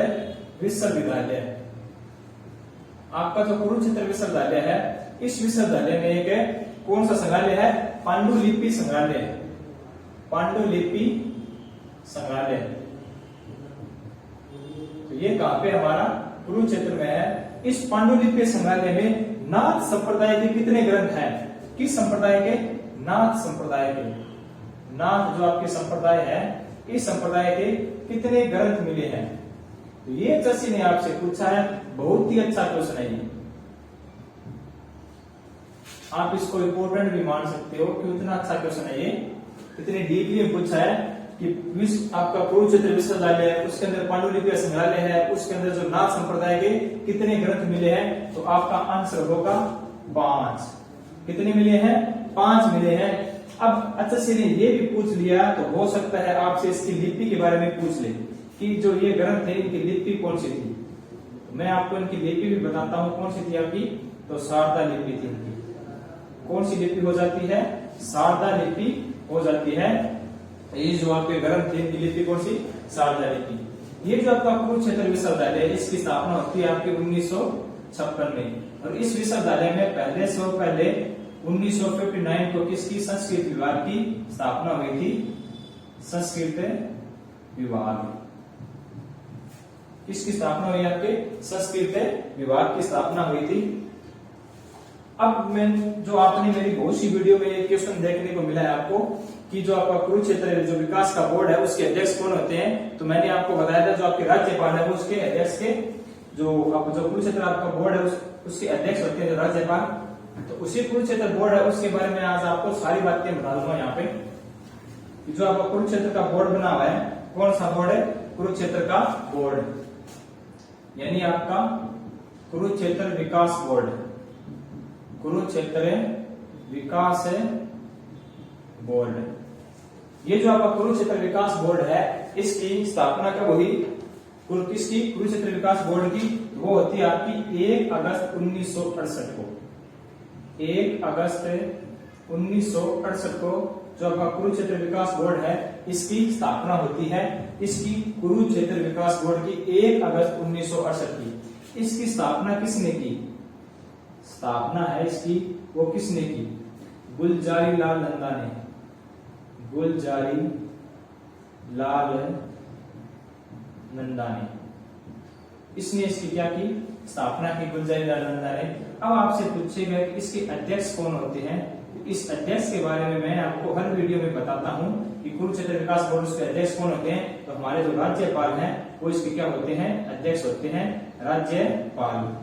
विश्वविद्यालय। आपका जो कुरुक्षेत्र विश्वविद्यालय है इस विश्वविद्यालय में एक कौन सा संग्रहालय है? पांडुलिपि संग्रहालय। पांडुलिपि संग्रहालय। तो ये कहां पे? हमारा कुरुक्षेत्र में है। इस पांडुलिपि संग्रहालय में नाथ संप्रदाय के कितने ग्रंथ हैं? किस संप्रदाय के? नाथ संप्रदाय के। नाथ जो आपके संप्रदाय है, इस संप्रदाय के कितने ग्रंथ मिले हैं? तो ये एचएससी ने आपसे पूछा है, बहुत ही अच्छा क्वेश्चन है ये। आप इसको इंपोर्टेंट भी मान सकते हो कि उतना अच्छा क्वेश्चन है ये। इतने डीपली पूछा है कि आपका कुरुक्षेत्र विश्वविद्यालय है, उसके अंदर पांडुलिपि संग्रहालय है, उसके अंदर जो नाथ संप्रदाय के कितने ग्रंथ मिले हैं? तो आपका आंसर होगा 5। कितने मिले हैं? 5 मिले हैं। अब एचएससी ने ये भी पूछ लिया तो हो सकता है आपसे इसकी लिपि के बारे में पूछ ले कि जो ये ग्रंथ है इनकी लिपि कौन सी थी। मैं आपको इनकी लिपि भी बताता हूं कौन सी थी आपकी। तो शारदा लिपि थी इनकी। कौन सी लिपि हो जाती है? शारदा लिपि हो जाती है। ये जो आपके ग्रंथ थे इनकी लिपि कौन सी? शारदा लिपि। ये जो आपका कुरुक्षेत्र विश्वविद्यालय है इसकी स्थापना होती है आपके 1956 में। और इस विश्वविद्यालय में पहले 1959 को किसकी? संस्कृत विभाग की स्थापना हुई थी। संस्कृत विभाग किसकी स्थापना हुई? आपके संस्कृत विभाग की स्थापना हुई थी। अब मैं जो आपने मेरी बहुत सी वीडियो में एक क्वेश्चन देखने को मिला है आपको कि जो आपका कुरुक्षेत्र जो विकास का बोर्ड है उसके अध्यक्ष कौन होते हैं? तो मैंने आपको बताया था जो आपके राज्यपाल है वो उसके अध्यक्ष के जो कुरुक्षेत्र आपका बोर्ड है उसके अध्यक्ष होते हैं जो राज्यपाल। तो उसी कुरुक्षेत्र बोर्ड है उसके बारे में आज आपको सारी बातें बता दूंगा यहाँ पे। जो आपका कुरुक्षेत्र का बोर्ड बना हुआ है कौन सा बोर्ड है? कुरुक्षेत्र का बोर्ड, यानी आपका कुरुक्षेत्र विकास बोर्ड, कुरुक्षेत्र विकास बोर्ड। ये जो आपका कुरुक्षेत्र विकास बोर्ड है इसकी स्थापना कब हुई? किसकी? कुरुक्षेत्र विकास बोर्ड की। वो होती है आपकी 1 अगस्त 1968 को। 1 अगस्त 1968 को जो आपका कुरुक्षेत्र विकास बोर्ड है इसकी स्थापना होती है। इसकी कुरुक्षेत्र विकास बोर्ड की 1 अगस्त 1968 की। इसकी स्थापना किसने की? स्थापना है इसकी वो किसने की? गुलजारी लाल नंदा ने। गुलजारी लाल नंदा ने इसने इसकी क्या की? स्थापना की, गुलजारी लाल नंदा ने। अब आपसे पूछेगा कि इसके अध्यक्ष कौन होते हैं? इस अध्यक्ष के बारे में मैं आपको हर वीडियो में बताता हूं कि कुरुक्षेत्र विकास बोर्ड के अध्यक्ष कौन होते हैं। तो हमारे जो राज्यपाल हैं वो इसके क्या होते हैं? अध्यक्ष होते हैं, राज्यपाल।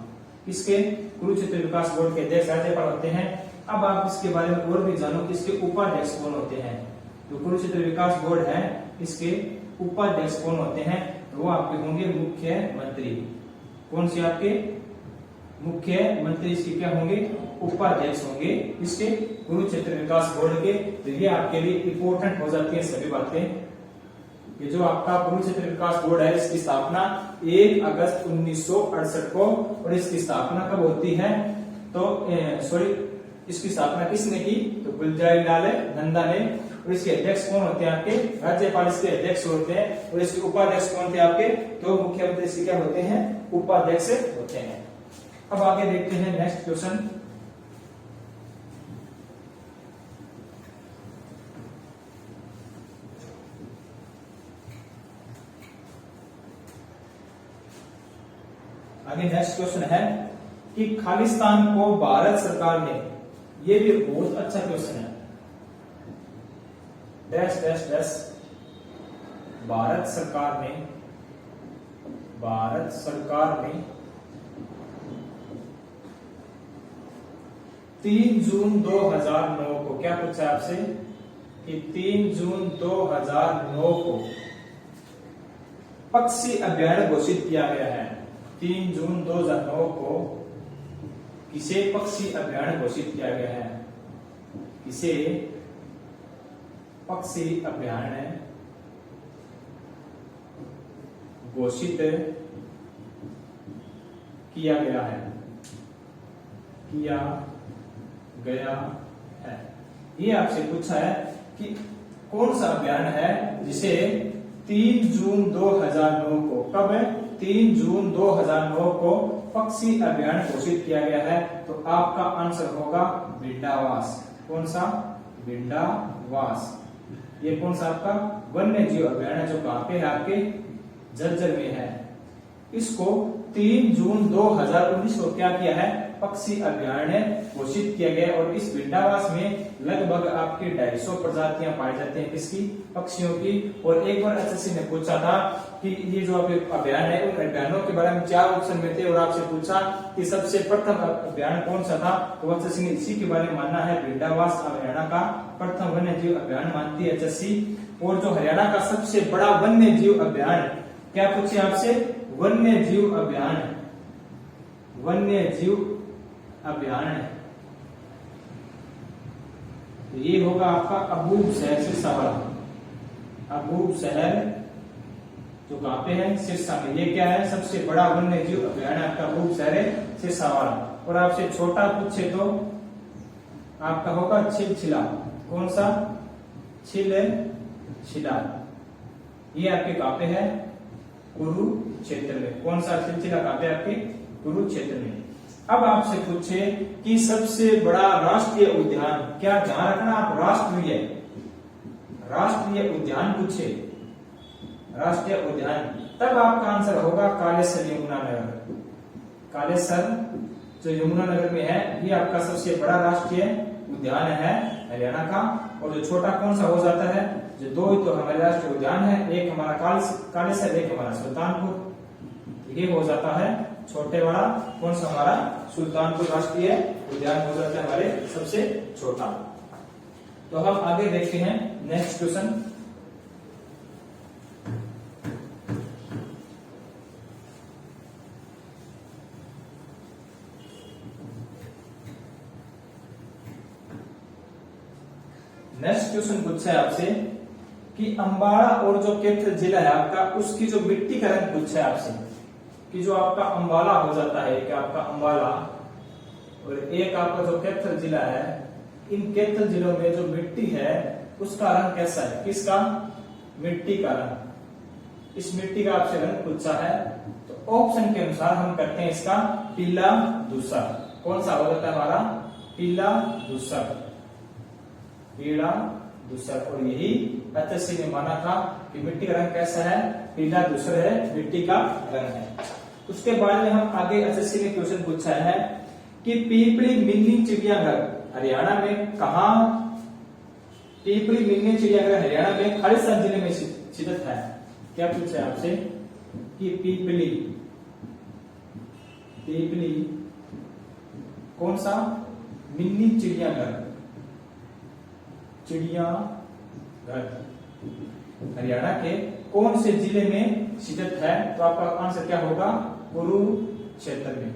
इसके कुरुक्षेत्र विकास बोर्ड के अध्यक्ष राज्यपाल होते हैं। अब आप इसके बारे में और भी जानो कि इसके उपाध्यक्ष कौन होते हैं। जो कुरुक्षेत्र विकास बोर्ड है इसके उपाध्यक्ष कौन होते हैं? तो वो आपके होंगे मुख्यमंत्री। कौन से आपके? मुख्यमंत्री इसके क्या होंगे? उपाध्यक्ष होंगे इसके कुरुक्षेत्र विकास बोर्ड के। तो ये आपके लिए इंपॉर्टेंट हो जाती है सभी बातें। ये जो आपका कुरुक्षेत्र विकास बोर्ड है इसकी स्थापना 1 अगस्त 1968 को, और इसकी स्थापना कब होती है? तो इसकी स्थापना किसने की? तो गुलजारी लाल नंदा ने। और इसके अध्यक्ष कौन होते हैं आपके? राज्यपाल इसके अध्यक्ष होते हैं। और इसके उपाध्यक्ष कौन थे आपके? तो मुख्यमंत्री इसके क्या होते हैं? उपाध्यक्ष होते हैं। अब आगे देखते हैं नेक्स्ट क्वेश्चन। आगे नेक्स्ट क्वेश्चन है कि खालिस्तान को भारत सरकार ने, ये भी बहुत अच्छा क्वेश्चन है, डैश डैश डैश भारत सरकार ने 3 जून 2009 को क्या पूछा आपसे कि 3 जून 2009 को पक्षी अभ्यारण्य घोषित किया गया है। 3 जून 2009 को किसे पक्षी अभ्यारण्य घोषित किया गया है? किसे पक्षी अभ्यारण्य घोषित किया गया है? ये आपसे पूछा है कि कौन सा अभ्यारण्य है जिसे 3 जून 2009 को, कब है? 3 जून 2009 को पक्षी अभ्यारण्य घोषित किया गया है। तो आपका आंसर होगा भिंडावास। कौन सा? भिंडावास। ये कौन सा आपका वन्य जीव अभ्यारण्य जो कहां पे है? आपके झज्जर में है। इसको 3 जून 2019 को क्या किया है? पक्षी अभ्यारण्य घोषित किया गया। और इस भिंडावास में लगभग आपके 250 प्रजातियां पाई जाती हैं किसकी? पक्षियों की। और एक बार एसएससी ने पूछा था कि ये जो आपके अभ्यारण्य है उन अभ्यारण्यों के बारे में 4 ऑप्शन में थे और आपसे पूछा कि सबसे प्रथम अभ्यारण्य कौन सा था? तो एसएससी ने इसी के बारे में मानना है, भिंडावास हरियाणा का प्रथम वन्य जीव अभ्यारण्य मानती है एसएससी। और जो हरियाणा का सबसे बड़ा वन्य जीव अभ्यारण्य, क्या पूछे आपसे? वन्य जीव अभ्यारण्य, वन्य जीव अभ्यारण्य, ये होगा आपका अबूब शहर सिरसावाला। अबूब शहर जो कहां पे है? सिरसा में। ये क्या है? सबसे बड़ा वन्य जीव अभ्यारण्य आपका अबूब शहर है सिरसावाला। और आपसे छोटा पूछे तो आपका होगा छिलछिला। कौन सा? छिलछिला। शिला, ये आपके कहाँ पे है? कुरुक्षेत्र में। कौन सा सिलसिला कहाँ पे? आपके कुरुक्षेत्र में। अब आपसे पूछे कि सबसे बड़ा राष्ट्रीय उद्यान, क्या ध्यान रखना आप, राष्ट्रीय उद्यान पूछे, राष्ट्रीय उद्यान, तब आपका आंसर होगा कालेसर यमुनानगर। कालेसर जो यमुनानगर में है, ये आपका सबसे बड़ा राष्ट्रीय उद्यान है हरियाणा का। और जो छोटा कौन सा हो जाता है? जो दो तो हमारे राष्ट्रीय उद्यान है, एक हमारा कालेसर, एक हमारा सुल्तानपुर, ये हो जाता है छोटे वाला। कौन सा? हमारा सुल्तानपुर राष्ट्रीय उद्यान हो जाता है हमारे सबसे छोटा। तो हम आगे देखते हैं नेक्स्ट क्वेश्चन। नेक्स्ट क्वेश्चन पूछा है आपसे कि अंबाला और जो कैथल जिला है आपका, उसकी जो मिट्टी का रंग पूछा है आपसे, कि जो आपका अंबाला हो जाता है, एक आपका अंबाला और एक आपका जो कैथल जिला है, इन कैथल जिलों में जो मिट्टी है उसका रंग कैसा है? किसका? मिट्टी का रंग। इस मिट्टी का आपसे रंग पूछा है, तो ऑप्शन के अनुसार हम करते हैं इसका पीला धूसर। कौन सा हो जाता है हमारा? पीला धूसर, पीला धूसर। और यही एचएससी ने माना था कि मिट्टी का रंग कैसा है? पीला धूसर है, मिट्टी का रंग है। उसके बाद में हम आगे एचएससी ने क्वेश्चन पूछा है कि पीपली मिनी चिड़ियाघर हरियाणा में कहा? पीपली मिनी चिड़ियाघर हरियाणा में खालिस्तान जिले में स्थित है। क्या पूछा है आपसे कि पीपली कौन सा? मिनी चिड़ियाघर, चिड़ियाघर हरियाणा के कौन से जिले में स्थित है? तो आपका आंसर क्या होगा? कुरुक्षेत्र में।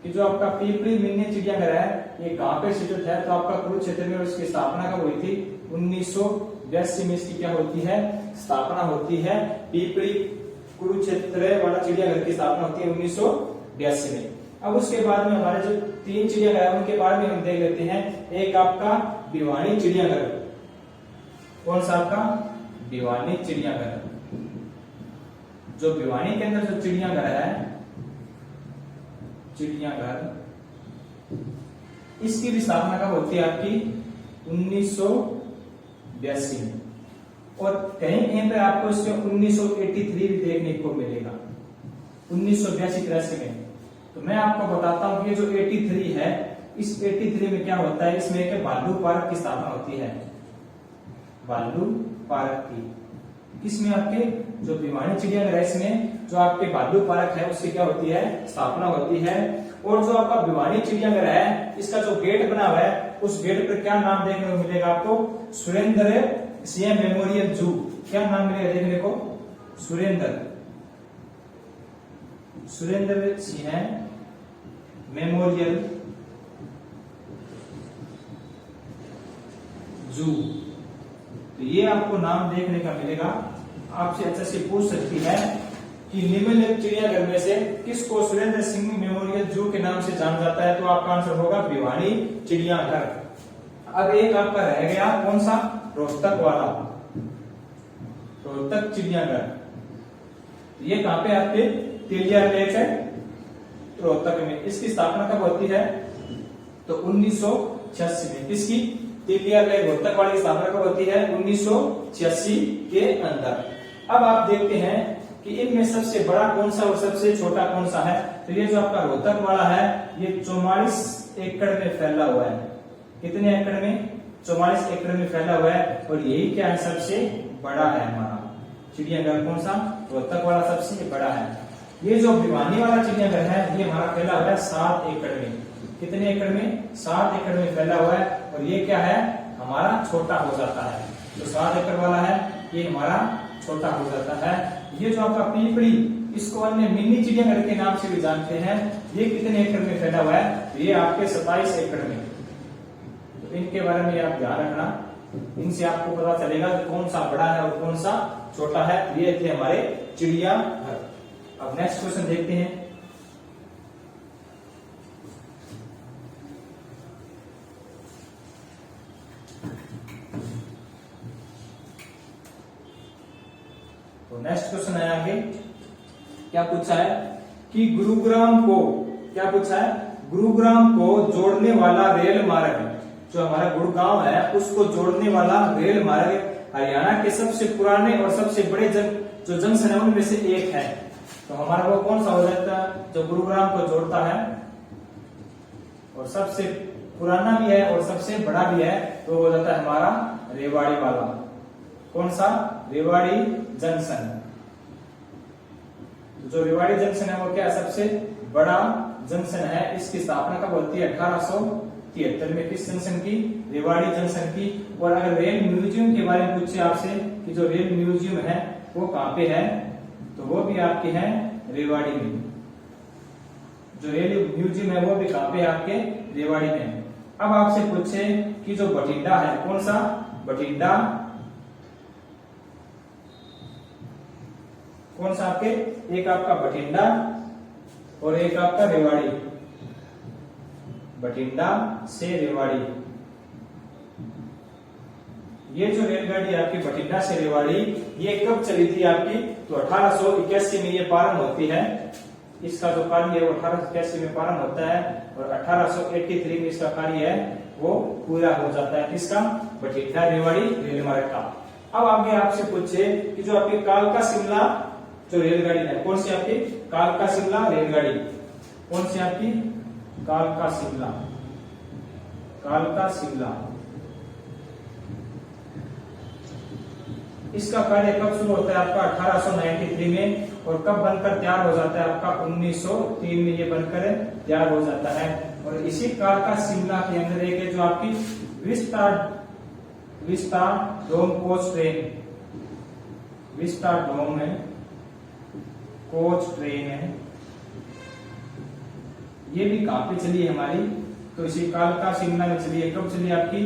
कि जो आपका पीपली मिनी चिड़ियाघर है, ये कहां पे स्थित है? तो आपका कुरुक्षेत्र में। और इसकी स्थापना कब हुई थी? 1982 में इसकी क्या होती है? स्थापना होती है। पीपली कुरुक्षेत्र वाला चिड़ियाघर की स्थापना होती है 1982 में। अब उसके बाद में हमारे जो 3 चिड़ियाघर है उनके बारे में हम देख लेते हैं। एक आपका भिवानी चिड़ियाघर। कौन सा आपका? भिवानी चिड़ियाघर। जो भिवानी के अंदर जो चिड़ियाघर है, इसकी भी स्थापना कब होती है आपकी? 1982 में। और कहीं कहीं पे आपको इसमें 1983 भी देखने को मिलेगा, 1982-83 में। तो मैं आपको बताता हूं कि जो 83 है, इस 83 में क्या होता है? इसमें एक भालू पार्क की स्थापना होती है। भालू पार्क की किसमें? आपके जो भिवानी चिड़ियाघर है, इसमें जो आपके भालू पार्क है उसकी क्या होती है? स्थापना होती है। और जो आपका भिवानी चिड़ियाघर है, इसका जो गेट बना हुआ है, उस गेट पर क्या नाम देखने को मिलेगा आपको? सुरेंद्र सिंह मेमोरियल जू। क्या नाम मिलेगा देखने को? सुरेंद्र सिंह मेमोरियल जू। तो ये आपको नाम देखने का मिलेगा। आपसे एचएससी पूछ सकती है कि निम्नलिखित चिड़ियाघर में से किसको सुरेंद्र सिंह मेमोरियल जू के नाम से जाना जाता है? तो आपका आंसर होगा भिवानी चिड़ियाघर। अब एक आपका रह गया, कौन सा? रोहतक वाला, रोहतक चिड़ियाघर। ये कहां पे? आपके तिलिया लेक है रोहतक में। इसकी स्थापना कब होती है? तो 1986 में। किसकी? तिलिया लेक रोहतक वाली स्थापना कब होती है? 1986 के अंदर। अब आप देखते हैं कि इनमें सबसे बड़ा कौन सा और सबसे छोटा कौन सा है? तो ये जो आपका रोहतक वाला है, ये 44 एकड़ में फैला हुआ है। कितने एकड़ में? 44 एकड़ में फैला हुआ है। और यही क्या है? सबसे बड़ा है हमारा चिड़ियाघर। कौन सा? रोहतक वाला सबसे बड़ा है। ये जो भिवानी वाला चिड़ियाघर है, ये हमारा फैला हुआ है 7 एकड़ में। कितने एकड़ में? 7 एकड़ में फैला हुआ है। और ये क्या है? हमारा छोटा हो जाता है। जो 7 एकड़ वाला है, ये हमारा छोटा हो जाता है। ये जो आपका पीपली, इसको अन्य मिनी चिड़ियाघर के नाम से भी जानते हैं। ये कितने एकड़ में फैला हुआ है? तो ये आपके 27 एकड़ में। तो इनके बारे में आप ध्यान रखना, इनसे आपको पता चलेगा कौन सा बड़ा है और कौन सा छोटा है। ये थे हमारे चिड़ियाघर। अब नेक्स्ट क्वेश्चन देखते हैं। तो नेक्स्ट क्वेश्चन है आगे, क्या पूछा है कि गुरुग्राम को, क्या पूछा है, गुरुग्राम को जोड़ने वाला रेल मार्ग, जो हमारा गुड़गांव है उसको जोड़ने वाला रेल मार्ग हरियाणा के सबसे पुराने और सबसे बड़े जो जंक्शन है उनमें से एक है। तो हमारा वो कौन सा हो जाता है जो गुरुग्राम को जोड़ता है और सबसे पुराना भी है और सबसे बड़ा भी है, तो हो जाता है हमारा रेवाड़ी वाला। कौन सा? रेवाड़ी जंक्शन। तो जो रेवाड़ी जंक्शन है वो क्या सबसे बड़ा जंक्शन है। इसकी स्थापना कब होती है? 1873 में। किस जंक्शन की? रेवाड़ी जंक्शन की। और अगर रेल म्यूजियम के बारे में पूछे आपसे कि जो रेल म्यूजियम है वो कहाँ पे है, तो वो भी आपके है रेवाड़ी में। जो रेल म्यूजियम है वो भी कहाँ पे आपके? रेवाड़ी में। अब आपसे पूछे कि जो बठिंडा है, कौन सा? बठिंडा। कौन सा आपके? एक आपका बठिंडा और एक आपका रेवाड़ी। बठिंडा से रेवाड़ी। ये जो रेलगाड़ी आपकी बठिंडा से रेवाड़ी, ये कब चली थी आपकी? तो 1881 में ये प्रारंभ होती है। इसका जो कार्य है वो 1881 में प्रारंभ होता है और 1883 में इसका कार्य है वो पूरा हो जाता है। किसका? बठिंडा रेवाड़ी रेल मार्ग का। अब आगे आपसे पूछे कि जो आपकी कालका शिमला जो रेलगाड़ी है, कौन सी आपकी? कालका शिमला रेलगाड़ी। कौन सी आपकी? कालका शिमला। कालका शिमला। इसका कार्य कब शुरू होता है आपका? 1893 में। और कब बनकर तैयार हो जाता है आपका? 1903 में ये बनकर तैयार हो जाता है। और इसी कालका शिमला के अंदर एक जो आपकी विस्टाडोम कोच ट्रेन, विस्टाडोम है कोच ट्रेन है, ये भी कहां पे चली है हमारी? तो इसी कालका शिमला में चली है। कब चली आपकी?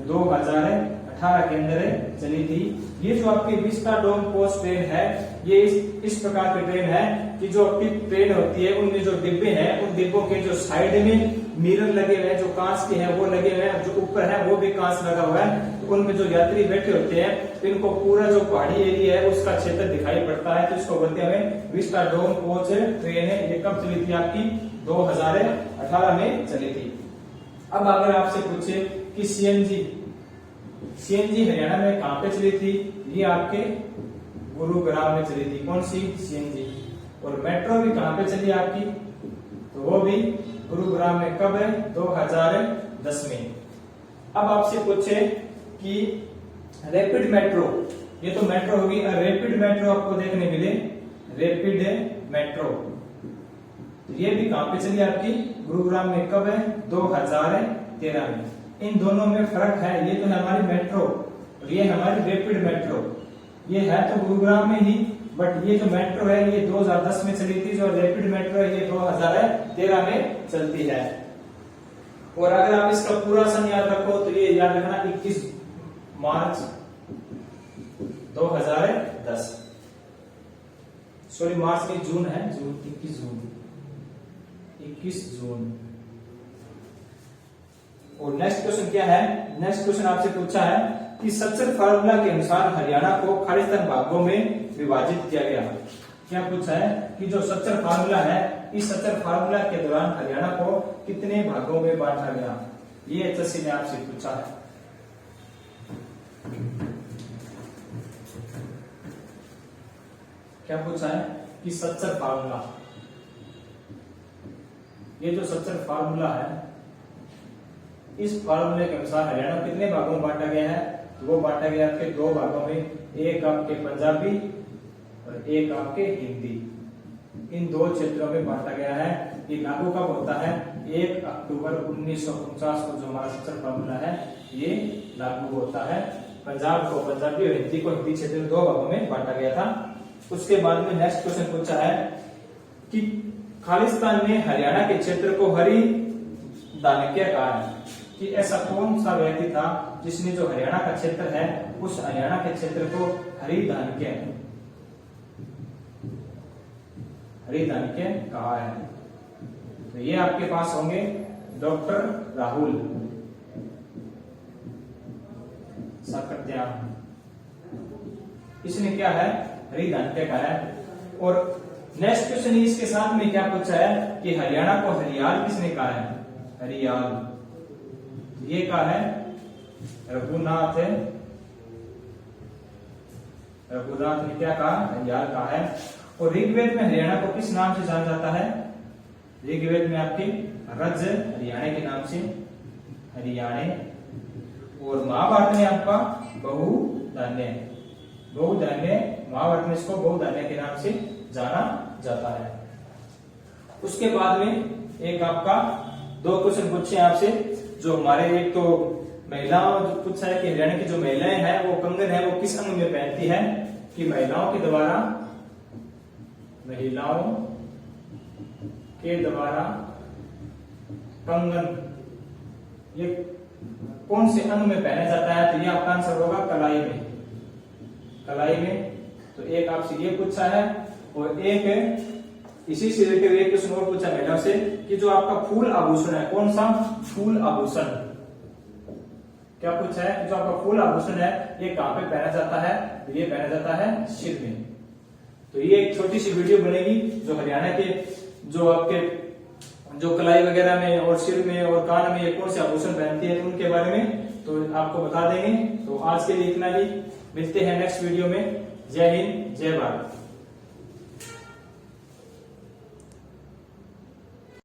2018 के अंदर चली थी। ये जो आपकी विस्टाडोम कोच ट्रेन है, ये इस प्रकार की ट्रेन है कि जो आपकी ट्रेन होती है उनमें जो डिब्बे हैं, उन डिब्बों के जो साइड में मिरर लगे हुए हैं, जो कांच के हैं वो लगे हुए हैं, जो ऊपर है वो भी कांच लगा हुआ है। तो उनमें जो यात्री बैठे होते हैं तो इनको पूरा जो पहाड़ी एरिया है उसका क्षेत्र दिखाई पड़ता है। तो इसको बोलते हैं विस्टाडोम कोच ट्रेन है। ये कब चली थी आपकी? 2018 में चली थी। अब अगर आपसे पूछे कि सीएनजी हरियाणा में कहां पे चली थी? ये आपके गुरुग्राम में चली थी। कौन सी? सीएनजी। और मेट्रो भी कहां पे चली आपकी? तो वो भी गुरुग्राम में। कब है? 2010 में। अब आपसे पूछे कि रैपिड मेट्रो, ये तो मेट्रो होगी, रैपिड मेट्रो आपको देखने मिले, रैपिड मेट्रो, ये भी कहां पे चली आपकी? गुरुग्राम में। कब है? 2013 में। इन दोनों में फर्क है। ये तो है हमारी मेट्रो और ये हमारी रैपिड मेट्रो। ये है तो गुरुग्राम में ही, बट ये जो मेट्रो है ये 2010 में चली थी। जो रैपिड मेट्रो है ये 2013 में चलती है। और अगर आप इसका पूरा सन याद रखो तो ये याद रखना 21 मार्च 2010। सॉरी मार्च नहीं, जून है, जून 21 जून। और नेक्स्ट क्वेश्चन क्या है? नेक्स्ट क्वेश्चन आपसे पूछा है कि सच्चर फार्मूला के अनुसार हरियाणा को खालिस्तान भागों में विभाजित किया गया। क्या पूछा है कि जो सच्चर फार्मूला है, इस सच्चर फार्मूला के दौरान हरियाणा को कितने भागों में बांटा गया? ये एचएससी ने आपसे पूछा है। क्या पूछा है कि सच्चर फार्मूला, ये जो सच्चर फार्मूला है, इस फार्मूले के अनुसार हरियाणा कितने भागों में बांटा गया है? तो वो बांटा गया आपके 2 भागों में, एक आपके पंजाबी और एक आपके हिंदी। इन 2 क्षेत्रों में बांटा गया है। ये लागू कब होता है? 1 अक्टूबर 1949 को जो हमारा सच्चर फार्मूला है ये लागू होता है। पंजाब को पंजाबी और हिंदी को हिंदी क्षेत्र में 2 भागों में बांटा गया था। उसके बाद में नेक्स्ट क्वेश्चन पूछा है कि खालिस्तान ने हरियाणा के क्षेत्र को हरि दानक्य कहा है। कि ऐसा कौन सा व्यक्ति था जिसने जो हरियाणा का क्षेत्र है उस हरियाणा के क्षेत्र को हरि दानक्य कहा है? तो ये आपके पास होंगे डॉक्टर राहुल साकत्यान। इसने क्या है हरिधान्य का है। और नेक्स्ट क्वेश्चन इसके साथ में क्या पूछा है कि हरियाणा को हरियाल किसने कहा है? हरियाल ये कहा है रघुनाथ है, रघुनाथ ने क्या कहा? हरियाल कहा है। और ऋग्वेद में हरियाणा को किस नाम से जाना जाता है? ऋग्वेद में आपके रज हरियाणा के नाम से हरियाणे। और महाभारत में आपका बहुधान्य, बहुधान्य महाभारत में इसको बहुधान्य के नाम से जाना जाता है। उसके बाद में एक आपका 2 क्वेश्चन पूछे आपसे, जो हमारे एक तो महिलाओं पूछा है कि हरियाणा की जो महिलाएं हैं वो कंगन है वो किस अंग में पहनती है? कि महिलाओं के द्वारा कंगन ये कौन से अंग में पहना जाता है? तो ये आपका आंसर होगा कलाई में, कलाई में। तो एक आपसे ये पूछा है। और एक इसी से रिलेटेड एक क्वेश्चन और पूछा महिलाओं से कि जो आपका फूल आभूषण है, कौन सा फूल आभूषण? क्या पूछा है? जो आपका फूल आभूषण है ये कहां पे पहना जाता है? तो ये पहना जाता है सिर में। तो ये एक छोटी सी वीडियो बनेगी जो हरियाणा के जो आपके जो कलाई वगैरह में और सिर में और कान में ये कौन से आभूषण पहनती है उनके बारे में तो आपको बता देंगे। तो आज के लिए इतना ही, मिलते हैं नेक्स्ट वीडियो में। जय हिंद, जय भारत।